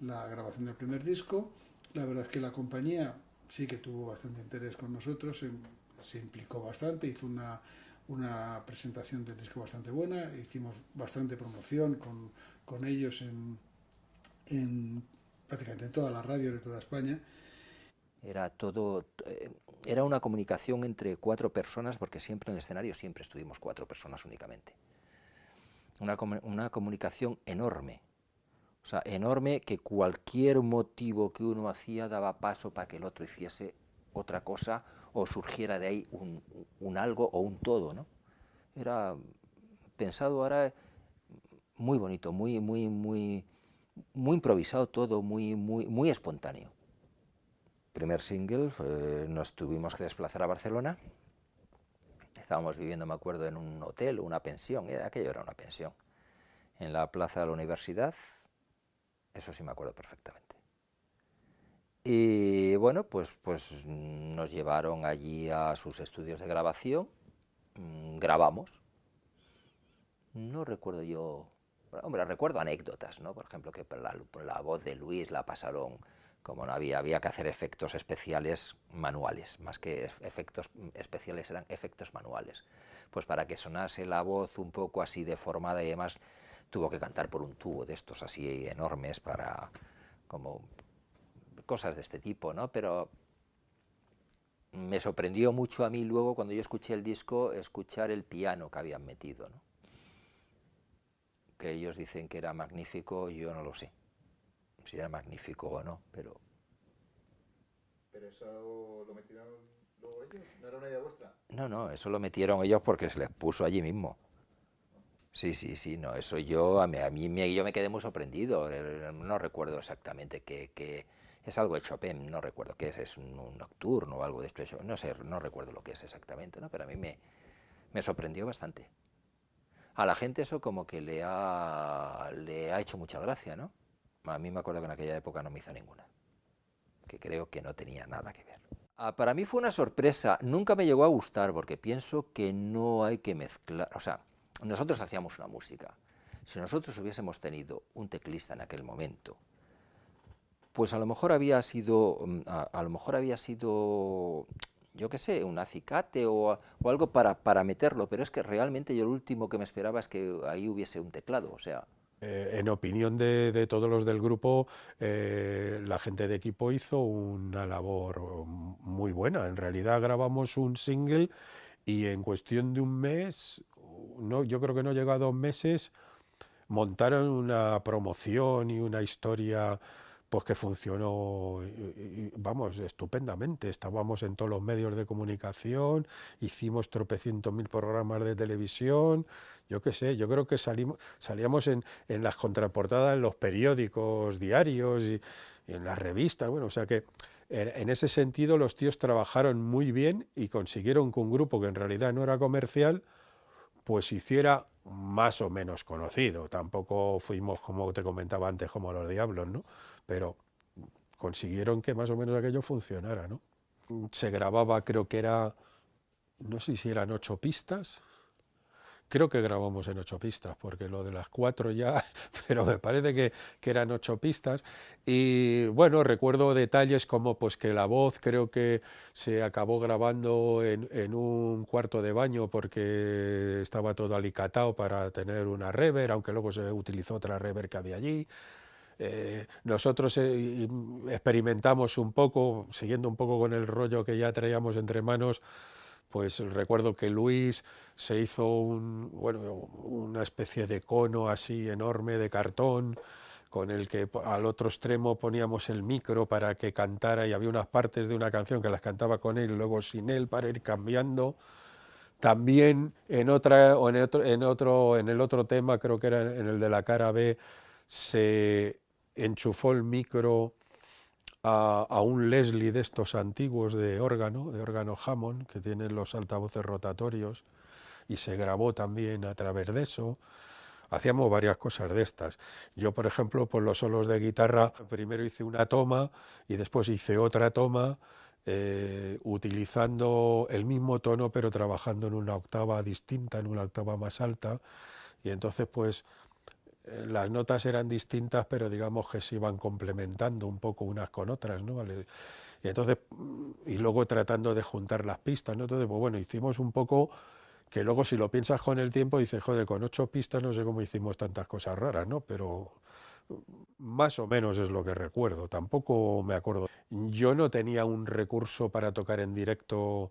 grabación del primer disco. La verdad es que la compañía sí que tuvo bastante interés con nosotros, se implicó bastante, hizo una presentación del disco bastante buena, hicimos bastante promoción con ellos en prácticamente en todas las radios de toda España. Era una comunicación entre 4 personas, porque siempre en el escenario siempre estuvimos 4 personas únicamente. Una comunicación enorme, o sea, enorme, que cualquier motivo que uno hacía daba paso para que el otro hiciese otra cosa o surgiera de ahí un algo o un todo, ¿no? Era pensado ahora muy bonito, muy improvisado todo, muy espontáneo. Primer single, nos tuvimos que desplazar a Barcelona. Estábamos viviendo, me acuerdo, en un hotel, una pensión, aquello era una pensión, en la plaza de la universidad, eso sí me acuerdo perfectamente. Y bueno, pues nos llevaron allí a sus estudios de grabación, grabamos. No recuerdo yo, hombre, recuerdo anécdotas, ¿no? Por ejemplo, que la voz de Luis la pasaron, como no había que hacer efectos especiales manuales, más que efectos especiales eran efectos manuales. Pues para que sonase la voz un poco así deformada y demás, tuvo que cantar por un tubo de estos así enormes para, como cosas de este tipo, ¿no? Pero me sorprendió mucho a mí luego, cuando yo escuché el disco, escuchar el piano que habían metido, ¿no? Que ellos dicen que era magnífico, yo no lo sé si era magnífico o no, pero... ¿Pero eso lo metieron luego ellos? ¿No era una idea vuestra? No, eso lo metieron ellos porque se les puso allí mismo. Sí, no, eso yo me quedé muy sorprendido, no recuerdo exactamente qué es algo de Chopin, no recuerdo qué es un nocturno o algo de esto, no sé, no recuerdo lo que es exactamente, ¿no? Pero a mí me sorprendió bastante. A la gente eso como que le ha hecho mucha gracia, ¿no? A mí me acuerdo que en aquella época no me hizo ninguna, que creo que no tenía nada que ver. Para mí fue una sorpresa, nunca me llegó a gustar porque pienso que no hay que mezclar, o sea, nosotros hacíamos una música, si nosotros hubiésemos tenido un teclista en aquel momento, pues a lo mejor había sido, yo qué sé, un acicate o algo para meterlo, pero es que realmente yo lo último que me esperaba es que ahí hubiese un teclado, o sea... En opinión de todos los del grupo, la gente de equipo hizo una labor muy buena. En realidad grabamos un single y en cuestión de un mes, no, yo creo que no llegó a 2 meses, montaron una promoción y una historia pues que funcionó, vamos, estupendamente. Estábamos en todos los medios de comunicación, hicimos tropecientos mil programas de televisión, yo qué sé, yo creo que salíamos en las contraportadas, en los periódicos diarios y en las revistas, bueno, o sea que en ese sentido los tíos trabajaron muy bien y consiguieron que un grupo que en realidad no era comercial, pues hiciera más o menos conocido. Tampoco fuimos, como te comentaba antes, como los Diablos, ¿no? Pero consiguieron que más o menos aquello funcionara, ¿no? Se grababa, creo que era, no sé si eran 8 pistas, creo que grabamos en 8 pistas, porque lo de las 4 ya, pero me parece que eran 8 pistas. Y bueno, recuerdo detalles como pues que la voz creo que se acabó grabando en un cuarto de baño porque estaba todo alicatado para tener una reverb, aunque luego se utilizó otra reverb que había allí. Nosotros experimentamos un poco, siguiendo un poco con el rollo que ya traíamos entre manos, pues recuerdo que Luis se hizo una especie de cono así enorme de cartón con el que al otro extremo poníamos el micro para que cantara y había unas partes de una canción que las cantaba con él y luego sin él para ir cambiando. También en el otro tema, creo que era en el de la cara B, se enchufó el micro a un Leslie de estos antiguos de órgano Hammond, que tienen los altavoces rotatorios, y se grabó también a través de eso. Hacíamos varias cosas de estas. Yo, por ejemplo, por los solos de guitarra, primero hice una toma y después hice otra toma, utilizando el mismo tono, pero trabajando en una octava distinta, en una octava más alta. Y entonces, pues, las notas eran distintas, pero digamos que se iban complementando un poco unas con otras, ¿no? Y entonces, y luego tratando de juntar las pistas, ¿no? Entonces, pues bueno, hicimos un poco que luego si lo piensas con el tiempo dices, joder, con 8 pistas no sé cómo hicimos tantas cosas raras, ¿no? Pero más o menos es lo que recuerdo, tampoco me acuerdo. Yo no tenía un recurso para tocar en directo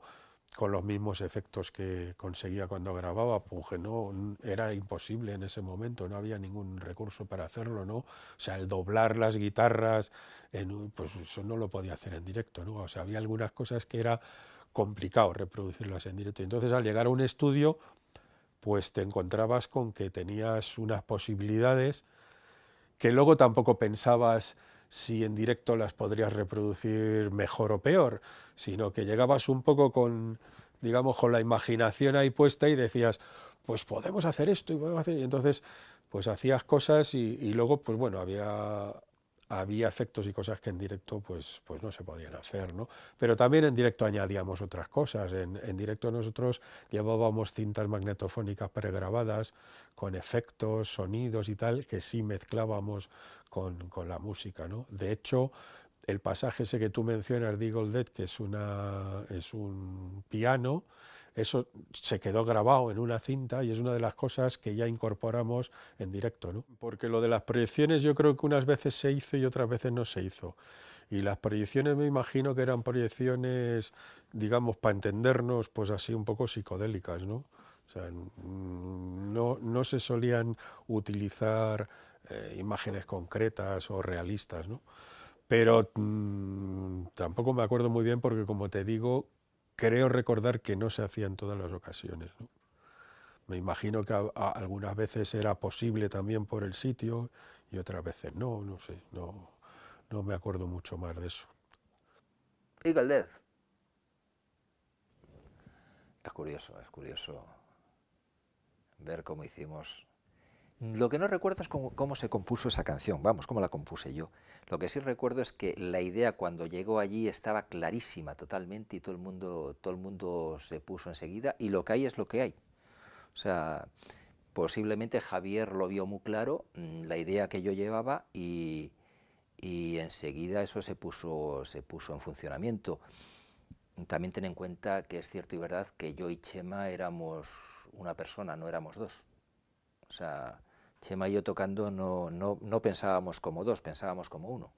con los mismos efectos que conseguía cuando grababa, porque no, era imposible en ese momento, no había ningún recurso para hacerlo, ¿no? O sea, el doblar las guitarras, pues eso no lo podía hacer en directo, ¿no? O sea, había algunas cosas que era complicado reproducirlas en directo. Entonces, al llegar a un estudio, pues te encontrabas con que tenías unas posibilidades que luego tampoco pensabas si en directo las podrías reproducir mejor o peor, sino que llegabas un poco con, digamos, con la imaginación ahí puesta y decías, pues podemos hacer esto y podemos hacer... Y entonces, pues hacías cosas y luego, pues bueno, había efectos y cosas que en directo pues no se podían hacer, ¿no? Pero también en directo añadíamos otras cosas. En directo nosotros llevábamos cintas magnetofónicas pregrabadas con efectos, sonidos y tal, que sí mezclábamos con la música, ¿no? De hecho, el pasaje ese que tú mencionas de Eagle Dead, que es un piano, eso se quedó grabado en una cinta y es una de las cosas que ya incorporamos en directo, ¿no? Porque lo de las proyecciones yo creo que unas veces se hizo y otras veces no se hizo. Y las proyecciones me imagino que eran proyecciones, digamos, para entendernos, pues así un poco psicodélicas, ¿no? O sea, no se solían utilizar imágenes concretas o realistas, ¿no? Pero tampoco me acuerdo muy bien porque, como te digo, creo recordar que no se hacía en todas las ocasiones, ¿no? Me imagino que algunas veces era posible también por el sitio y otras veces no sé, no me acuerdo mucho más de eso. Eagle Death. Es curioso ver cómo hicimos. Lo que no recuerdo es cómo se compuso esa canción, vamos, cómo la compuse yo. Lo que sí recuerdo es que la idea cuando llegó allí estaba clarísima totalmente y todo el mundo se puso enseguida y lo que hay es lo que hay. O sea, posiblemente Javier lo vio muy claro, la idea que yo llevaba y enseguida eso se puso en funcionamiento. También ten en cuenta que es cierto y verdad que yo y Chema éramos una persona, no éramos dos. O sea, Chema y yo tocando no pensábamos como dos, pensábamos como uno.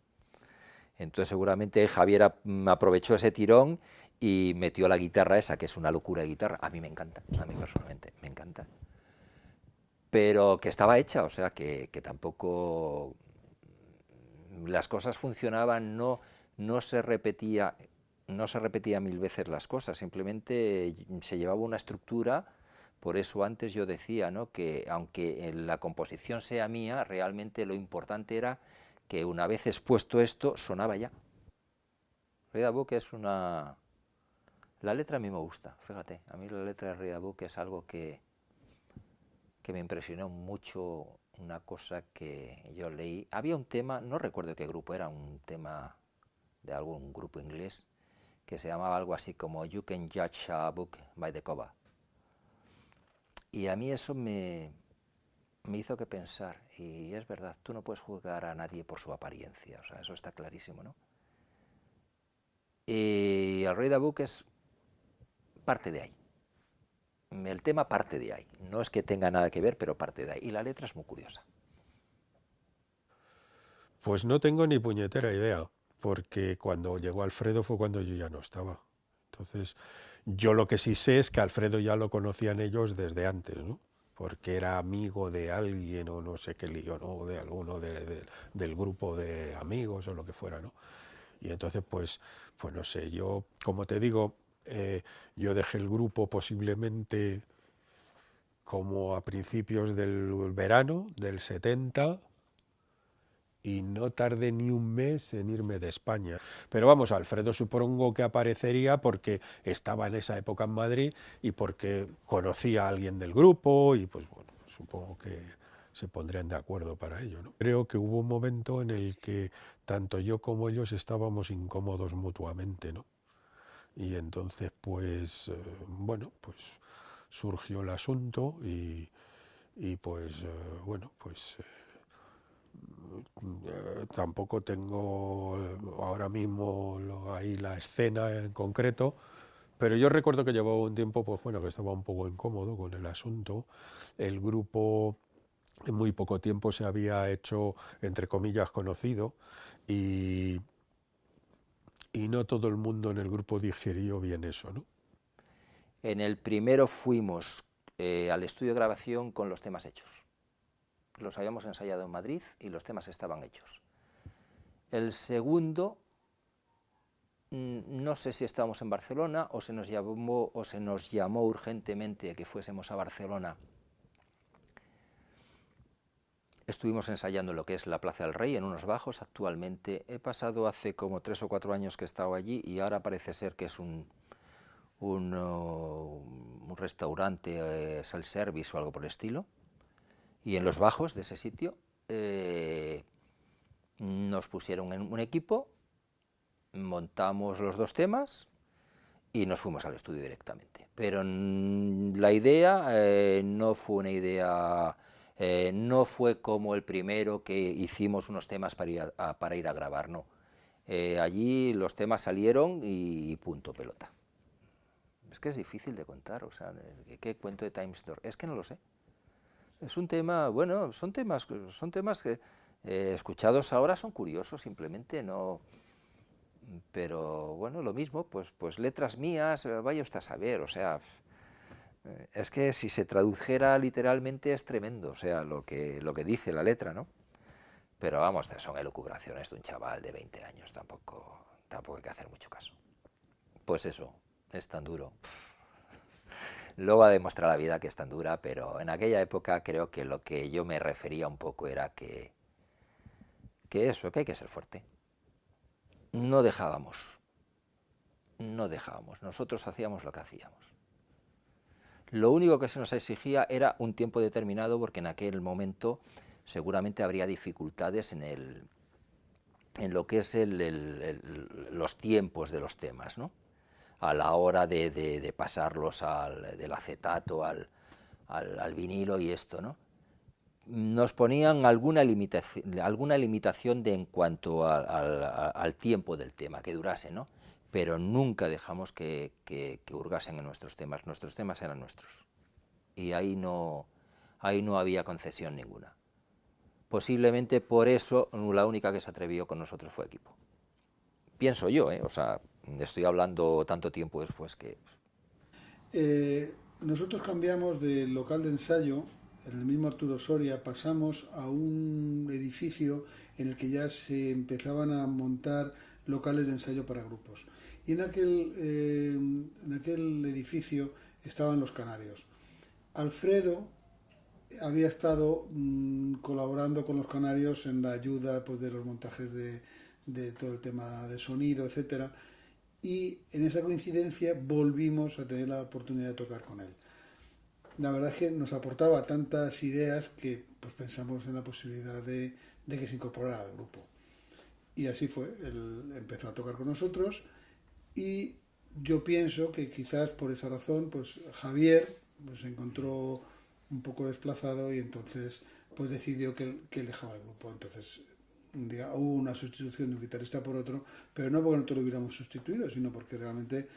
Entonces seguramente Javier aprovechó ese tirón y metió la guitarra esa, que es una locura de guitarra. A mí me encanta, a mí personalmente me encanta. Pero que estaba hecha, o sea, que tampoco las cosas funcionaban, no se repetía mil veces las cosas, simplemente se llevaba una estructura. Por eso antes yo decía, ¿no?, que aunque la composición sea mía, realmente lo importante era que una vez expuesto esto, sonaba ya. Read a Book es una... La letra a mí me gusta, fíjate, a mí la letra de Read a Book es algo que me impresionó mucho, una cosa que yo leí. Había un tema, no recuerdo qué grupo era, un tema de algún grupo inglés, que se llamaba algo así como You can judge a book by the cover. Y a mí eso me hizo que pensar, y es verdad, tú no puedes juzgar a nadie por su apariencia, o sea, eso está clarísimo, ¿no? Y el Read a Book es parte de ahí. El tema parte de ahí, no es que tenga nada que ver, pero parte de ahí. Y la letra es muy curiosa. Pues no tengo ni puñetera idea, porque cuando llegó Alfredo fue cuando yo ya no estaba. Entonces, yo lo que sí sé es que Alfredo ya lo conocían ellos desde antes, ¿no? porque era amigo de alguien o no sé qué lío, ¿no? De alguno del grupo de amigos o lo que fuera, ¿no? Y entonces, pues no sé, yo, como te digo, yo dejé el grupo posiblemente como a principios del verano del 70 y no tardé ni un mes en irme de España. Pero vamos, Alfredo supongo que aparecería porque estaba en esa época en Madrid y porque conocía a alguien del grupo y pues bueno, supongo que se pondrían de acuerdo para ello, ¿no? Creo que hubo un momento en el que tanto yo como ellos estábamos incómodos mutuamente, ¿no? Y entonces pues bueno, pues surgió el asunto y pues bueno, pues tampoco tengo ahora mismo ahí la escena en concreto, pero yo recuerdo que llevaba un tiempo, pues bueno, que estaba un poco incómodo con el asunto. El grupo en muy poco tiempo se había hecho, entre comillas, conocido y, y no todo el mundo en el grupo digerió bien eso, ¿no? En el primero fuimos al estudio de grabación con los temas hechos. Los habíamos ensayado en Madrid y los temas estaban hechos. El segundo, no sé si estábamos en Barcelona o se nos llamó urgentemente que fuésemos a Barcelona. Estuvimos ensayando en lo que es la Plaza del Rey, en unos bajos. Actualmente he pasado hace como 3 o 4 años que he estado allí y ahora parece ser que es un restaurante self-service o algo por el estilo. Y en los bajos de ese sitio nos pusieron en un equipo, montamos los 2 temas y nos fuimos al estudio directamente. Pero la idea no fue una idea, no fue como el primero que hicimos unos temas para ir a grabar, no. Allí los temas salieron y punto, pelota. Es que es difícil de contar, o sea, ¿qué cuento de Time Store? Es que no lo sé. Es un tema, bueno, son temas que escuchados ahora son curiosos, simplemente no. Pero bueno, lo mismo, pues letras mías, vaya usted a saber, o sea, es que si se tradujera literalmente es tremendo, o sea, lo que dice la letra, ¿no? Pero vamos, son elucubraciones de un chaval de 20 años, tampoco hay que hacer mucho caso. Pues eso, es tan duro. Luego ha demostrado la vida que es tan dura, pero en aquella época creo que lo que yo me refería un poco era que hay que ser fuerte. No dejábamos, nosotros hacíamos lo que hacíamos. Lo único que se nos exigía era un tiempo determinado, porque en aquel momento seguramente habría dificultades en lo que es los tiempos de los temas, ¿no? A la hora de pasarlos del acetato al vinilo y esto, ¿no? Nos ponían alguna limitación en cuanto al tiempo del tema, que durase, ¿no? Pero nunca dejamos que hurgasen en nuestros temas eran nuestros. Y ahí no había concesión ninguna. Posiblemente por eso la única que se atrevió con nosotros fue Equipo. Pienso yo, o sea, estoy hablando tanto tiempo después que... Nosotros cambiamos del local de ensayo, en el mismo Arturo Soria, pasamos a un edificio en el que ya se empezaban a montar locales de ensayo para grupos. Y en aquel edificio estaban los Canarios. Alfredo había estado colaborando con los Canarios en la ayuda, pues, de los montajes de todo el tema de sonido, etcétera, y en esa coincidencia volvimos a tener la oportunidad de tocar con él. La verdad es que nos aportaba tantas ideas que pues pensamos en la posibilidad de que se incorporara al grupo. Y así fue, él empezó a tocar con nosotros y yo pienso que quizás por esa razón pues Javier pues, se encontró un poco desplazado y entonces pues decidió que él dejaba el grupo. Entonces hubo una sustitución de un guitarrista por otro, pero no porque nosotros lo hubiéramos sustituido, sino porque realmente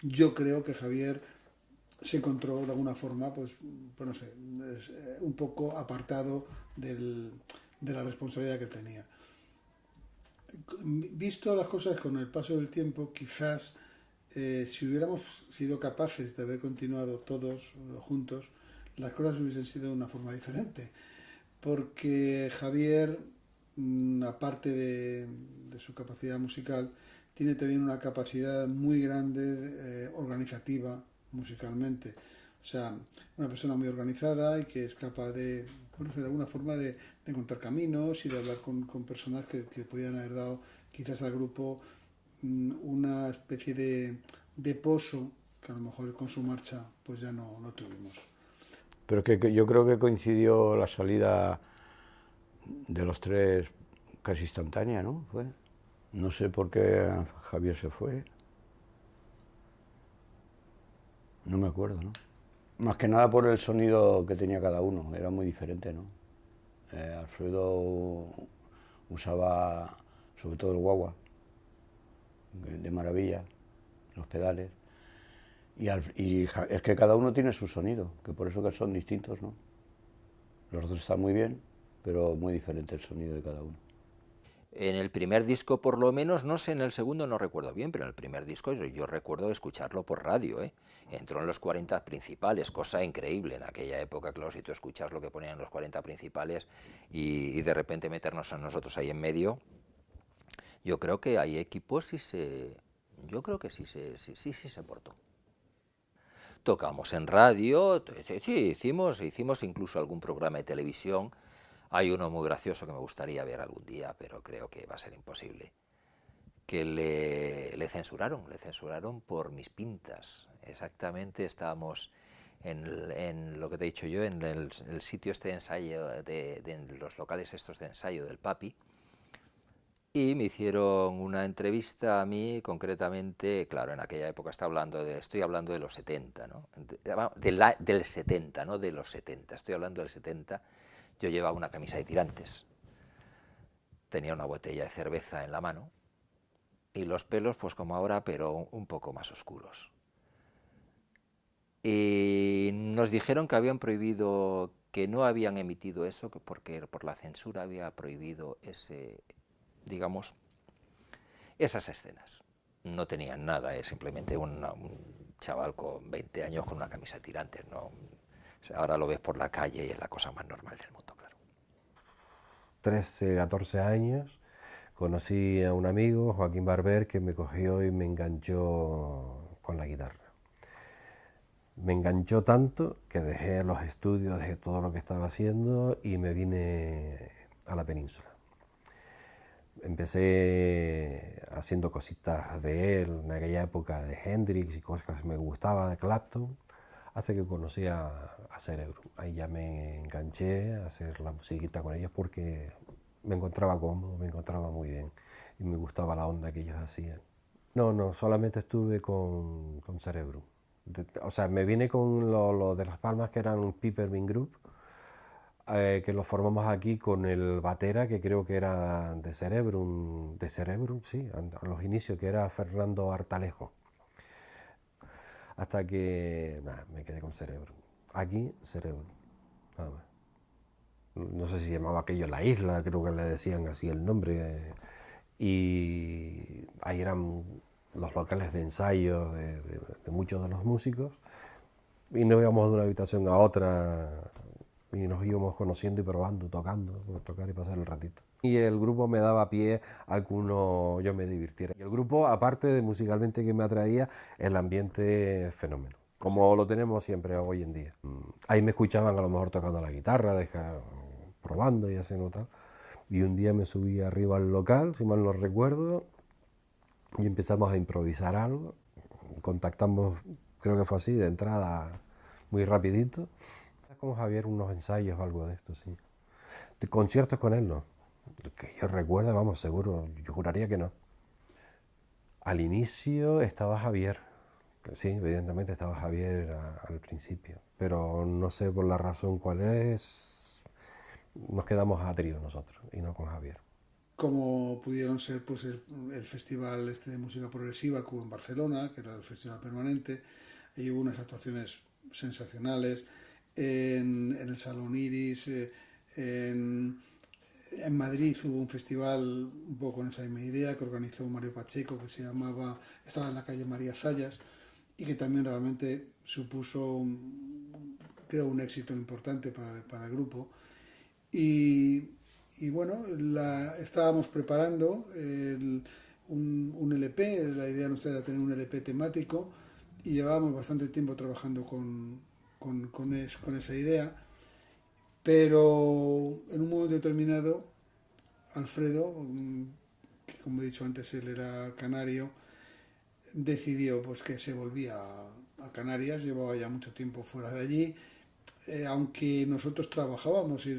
yo creo que Javier se encontró de alguna forma, pues no sé, un poco apartado de la responsabilidad que él tenía. Visto las cosas con el paso del tiempo, quizás si hubiéramos sido capaces de haber continuado todos juntos, las cosas hubiesen sido de una forma diferente. Porque Javier, aparte de su capacidad musical, tiene también una capacidad muy grande organizativa musicalmente. O sea, una persona muy organizada y que es capaz de, bueno, de alguna forma de encontrar caminos y de hablar con personas que podían haber dado quizás al grupo una especie de pozo que a lo mejor con su marcha pues ya no tuvimos. Pero que yo creo que coincidió la salida de los tres casi instantánea, ¿no? No sé por qué Javier se fue. No me acuerdo, ¿no? Más que nada por el sonido que tenía cada uno, era muy diferente, ¿no? Alfredo usaba sobre todo el guagua, de maravilla, los pedales. Y es que cada uno tiene su sonido, que por eso que son distintos, ¿no? Los dos están muy bien, pero muy diferente el sonido de cada uno. En el primer disco, por lo menos, no sé, en el segundo no recuerdo bien, pero en el primer disco yo recuerdo escucharlo por radio, ¿eh? Entró en los 40 principales, cosa increíble en aquella época, claro, si tú escuchas lo que ponían en los 40 principales y de repente meternos a nosotros ahí en medio, yo creo que hay equipos yo creo que sí se portó. Tocamos en radio, sí, hicimos incluso algún programa de televisión. Hay uno muy gracioso que me gustaría ver algún día, pero creo que va a ser imposible, que le censuraron por mis pintas. Exactamente, estábamos en lo que te he dicho yo, en el sitio este de ensayo, en los locales estos de ensayo del Papi, y me hicieron una entrevista a mí, concretamente, claro, en aquella época estoy hablando de los 70, ¿no? Del 70, no de los 70, estoy hablando del 70. Yo llevaba una camisa de tirantes, tenía una botella de cerveza en la mano y los pelos pues como ahora, pero un poco más oscuros. Y nos dijeron que habían prohibido, que no habían emitido eso, porque por la censura había prohibido digamos, esas escenas. No tenían nada, simplemente un chaval con 20 años con una camisa de tirantes, ¿no? O sea, ahora lo ves por la calle y es la cosa más normal del mundo, claro. 13, 14 años, conocí a un amigo, Joaquín Barber, que me cogió y me enganchó con la guitarra. Me enganchó tanto que dejé los estudios, dejé todo lo que estaba haciendo y me vine a la península. Empecé haciendo cositas de él, en aquella época de Hendrix y cosas que me gustaban, de Clapton, hasta que conocí a Cerebrum. Ahí ya me enganché a hacer la musiquita con ellos porque me encontraba cómodo, me encontraba muy bien y me gustaba la onda que ellos hacían. No, solamente estuve con Cerebrum. O sea, me vine con lo de Las Palmas, que eran un Peppermint Group, que lo formamos aquí con el batera, que creo que era de Cerebrum, sí, a los inicios, que era Fernando Artalejo. Hasta que me quedé con Cerebrum. Aquí, Cerebrum, nada más. No sé si llamaba aquello La Isla, creo que le decían así el nombre. Y ahí eran los locales de ensayo de muchos de los músicos. Y nos íbamos de una habitación a otra y nos íbamos conociendo y probando, tocando, por tocar y pasar el ratito. Y el grupo me daba pie a que yo me divirtiera. Y el grupo, aparte de musicalmente que me atraía, el ambiente fenómeno, como lo tenemos siempre hoy en día. Ahí me escuchaban a lo mejor tocando la guitarra, probando y haciendo tal. Y un día me subí arriba al local, si mal no recuerdo, y empezamos a improvisar algo. Contactamos, creo que fue así, de entrada, muy rapidito. Con Javier unos ensayos o algo de esto, sí. De conciertos con él, no. Que yo recuerde, vamos, seguro, yo juraría que no. Al inicio estaba Javier. Sí, evidentemente estaba Javier al principio. Pero no sé por la razón cuál es. Nos quedamos a trío nosotros y no con Javier. Como pudieron ser pues el festival de música progresiva que hubo en Barcelona, que era el festival permanente, y hubo unas actuaciones sensacionales en el Salón Iris, en Madrid hubo un festival un poco con esa misma idea que organizó Mario Pacheco, que estaba en la calle María Zayas, y que también realmente supuso creo, un éxito importante para el grupo. Y bueno, estábamos preparando un LP, la idea nuestra era tener un LP temático, y llevábamos bastante tiempo trabajando con esa idea, pero en un momento determinado Alfredo, que como he dicho antes él era canario, decidió pues que se volvía a Canarias, llevaba ya mucho tiempo fuera de allí, aunque nosotros trabajábamos y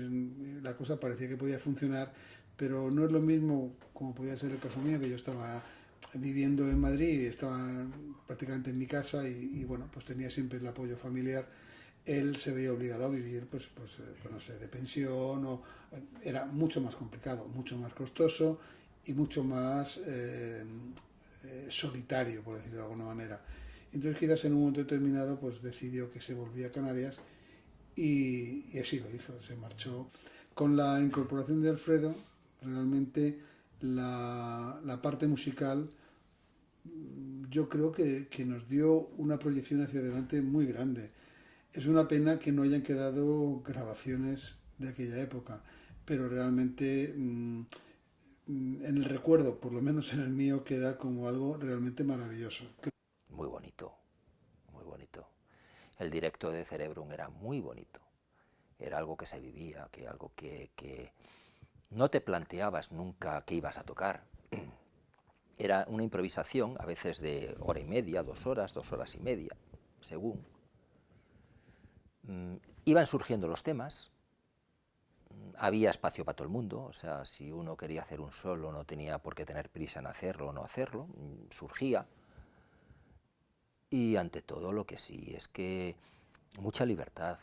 la cosa parecía que podía funcionar, pero no es lo mismo como podía ser el caso mío, que yo estaba viviendo en Madrid, estaba prácticamente en mi casa y bueno, pues tenía siempre el apoyo familiar. Él se veía obligado a vivir pues no sé, de pensión, era mucho más complicado, mucho más costoso y mucho más solitario, por decirlo de alguna manera. Entonces quizás en un momento determinado pues decidió que se volvía a Canarias y así lo hizo, se marchó. Con la incorporación de Alfredo, realmente la parte musical yo creo que nos dio una proyección hacia adelante muy grande. Es una pena que no hayan quedado grabaciones de aquella época, pero realmente en el recuerdo, por lo menos en el mío, queda como algo realmente maravilloso. Muy bonito, muy bonito. El directo de Cerebrum era muy bonito. Era algo que se vivía, algo que no te planteabas nunca que ibas a tocar. Era una improvisación, a veces de hora y media, 2 horas, 2 horas y media, según. Iban surgiendo los temas, había espacio para todo el mundo, o sea, si uno quería hacer un solo no tenía por qué tener prisa en hacerlo o no hacerlo, surgía. Y ante todo lo que sí es que mucha libertad.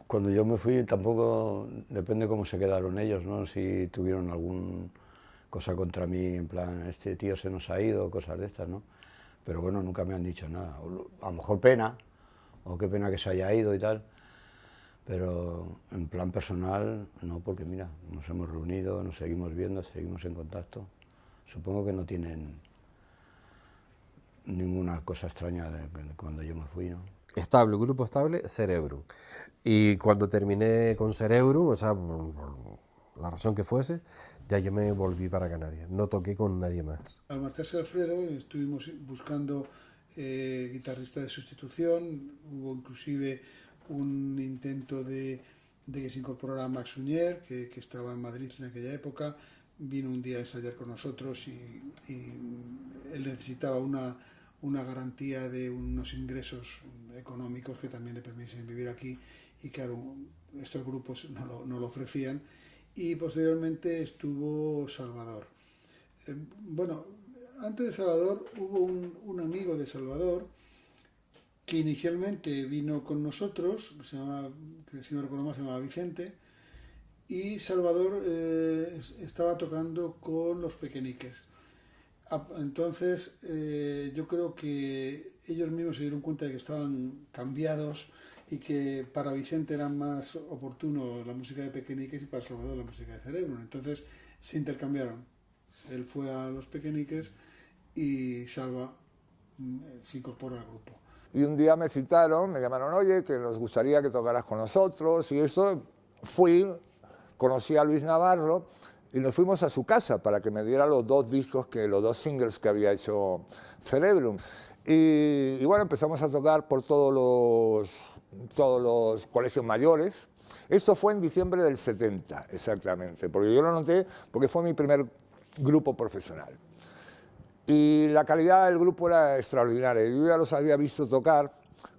Cuando yo me fui tampoco depende cómo se quedaron ellos, ¿no? Si tuvieron alguna cosa contra mí, en plan, este tío se nos ha ido, cosas de estas, ¿no? Pero bueno, nunca me han dicho nada. A lo mejor pena, o qué pena que se haya ido y tal, pero en plan personal no, porque mira, nos hemos reunido, nos seguimos viendo, seguimos en contacto. Supongo que no tienen ninguna cosa extraña de cuando yo me fui, ¿no? Estable, grupo estable, Cerebrum. Y cuando terminé con Cerebrum, o sea, por la razón que fuese, ya yo me volví para Canarias, no toqué con nadie más. Al marcharse Alfredo estuvimos buscando guitarrista de sustitución, hubo inclusive un intento de que se incorporara Max Uñer, que estaba en Madrid en aquella época, vino un día a ensayar con nosotros y él necesitaba una garantía de unos ingresos económicos que también le permitiesen vivir aquí, y claro, estos grupos no lo ofrecían. Y posteriormente estuvo Salvador. Bueno, antes de Salvador hubo un amigo de Salvador que inicialmente vino con nosotros, que si no recuerdo mal se llamaba Vicente, y Salvador estaba tocando con los Pequeñiques. Entonces yo creo que ellos mismos se dieron cuenta de que estaban cambiados y que para Vicente era más oportuno la música de Pequeñiques y para Salvador la música de Cerebrum. Entonces se intercambiaron. Él fue a los Pequeñiques y Salva se incorpora al grupo. Y un día me citaron, me llamaron, oye, que nos gustaría que tocaras con nosotros, y eso fui, conocí a Luis Navarro y nos fuimos a su casa para que me diera los 2 discos, los 2 singles que había hecho Cerebrum. Y bueno, empezamos a tocar por todos los colegios mayores. Esto fue en diciembre del 70, exactamente, porque yo lo noté porque fue mi primer grupo profesional. Y la calidad del grupo era extraordinaria. Yo ya los había visto tocar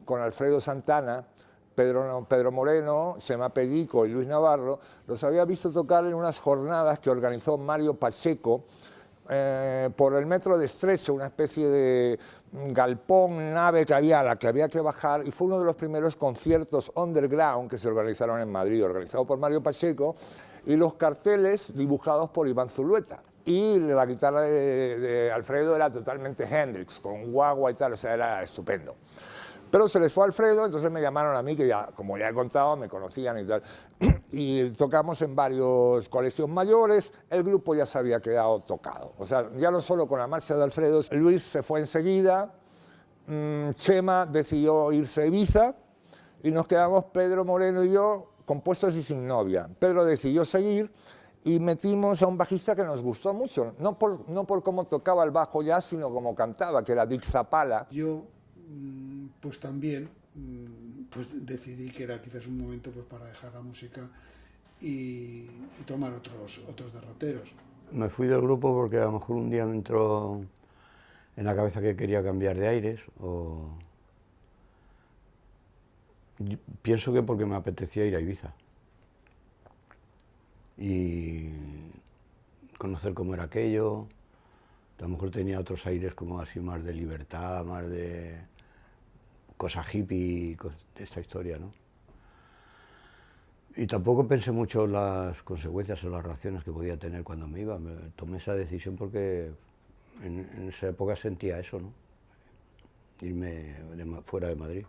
con Alfredo Santana, Pedro Moreno, Chema Pellico y Luis Navarro. Los había visto tocar en unas jornadas que organizó Mario Pacheco por el metro de Estrecho, una especie de galpón, nave que había a la que había que bajar, y fue uno de los primeros conciertos underground que se organizaron en Madrid, organizado por Mario Pacheco, y los carteles dibujados por Iván Zulueta. Y la guitarra de Alfredo era totalmente Hendrix, con guagua y tal, o sea, era estupendo. Pero se les fue a Alfredo, entonces me llamaron a mí, que ya, como ya he contado, me conocían y tal. Y tocamos en varios colegios mayores, el grupo ya se había quedado tocado. O sea, ya no solo con la marcha de Alfredo, Luis se fue enseguida, Chema decidió irse a Ibiza, y nos quedamos Pedro Moreno y yo compuestos y sin novia. Pedro decidió seguir y metimos a un bajista que nos gustó mucho, no por cómo tocaba el bajo jazz, sino como cantaba, que era Dick Zapala. Yo, pues también, pues decidí que era quizás un momento pues para dejar la música y tomar otros derroteros. Me fui del grupo porque a lo mejor un día me entró en la cabeza que quería cambiar de aires, o pienso que porque me apetecía ir a Ibiza y conocer cómo era aquello. A lo mejor tenía otros aires como así más de libertad, más de cosa hippie, de esta historia, ¿no? Y tampoco pensé mucho en las consecuencias o las reacciones que podía tener cuando me iba. Tomé esa decisión porque en esa época sentía eso, ¿no? Irme fuera de Madrid.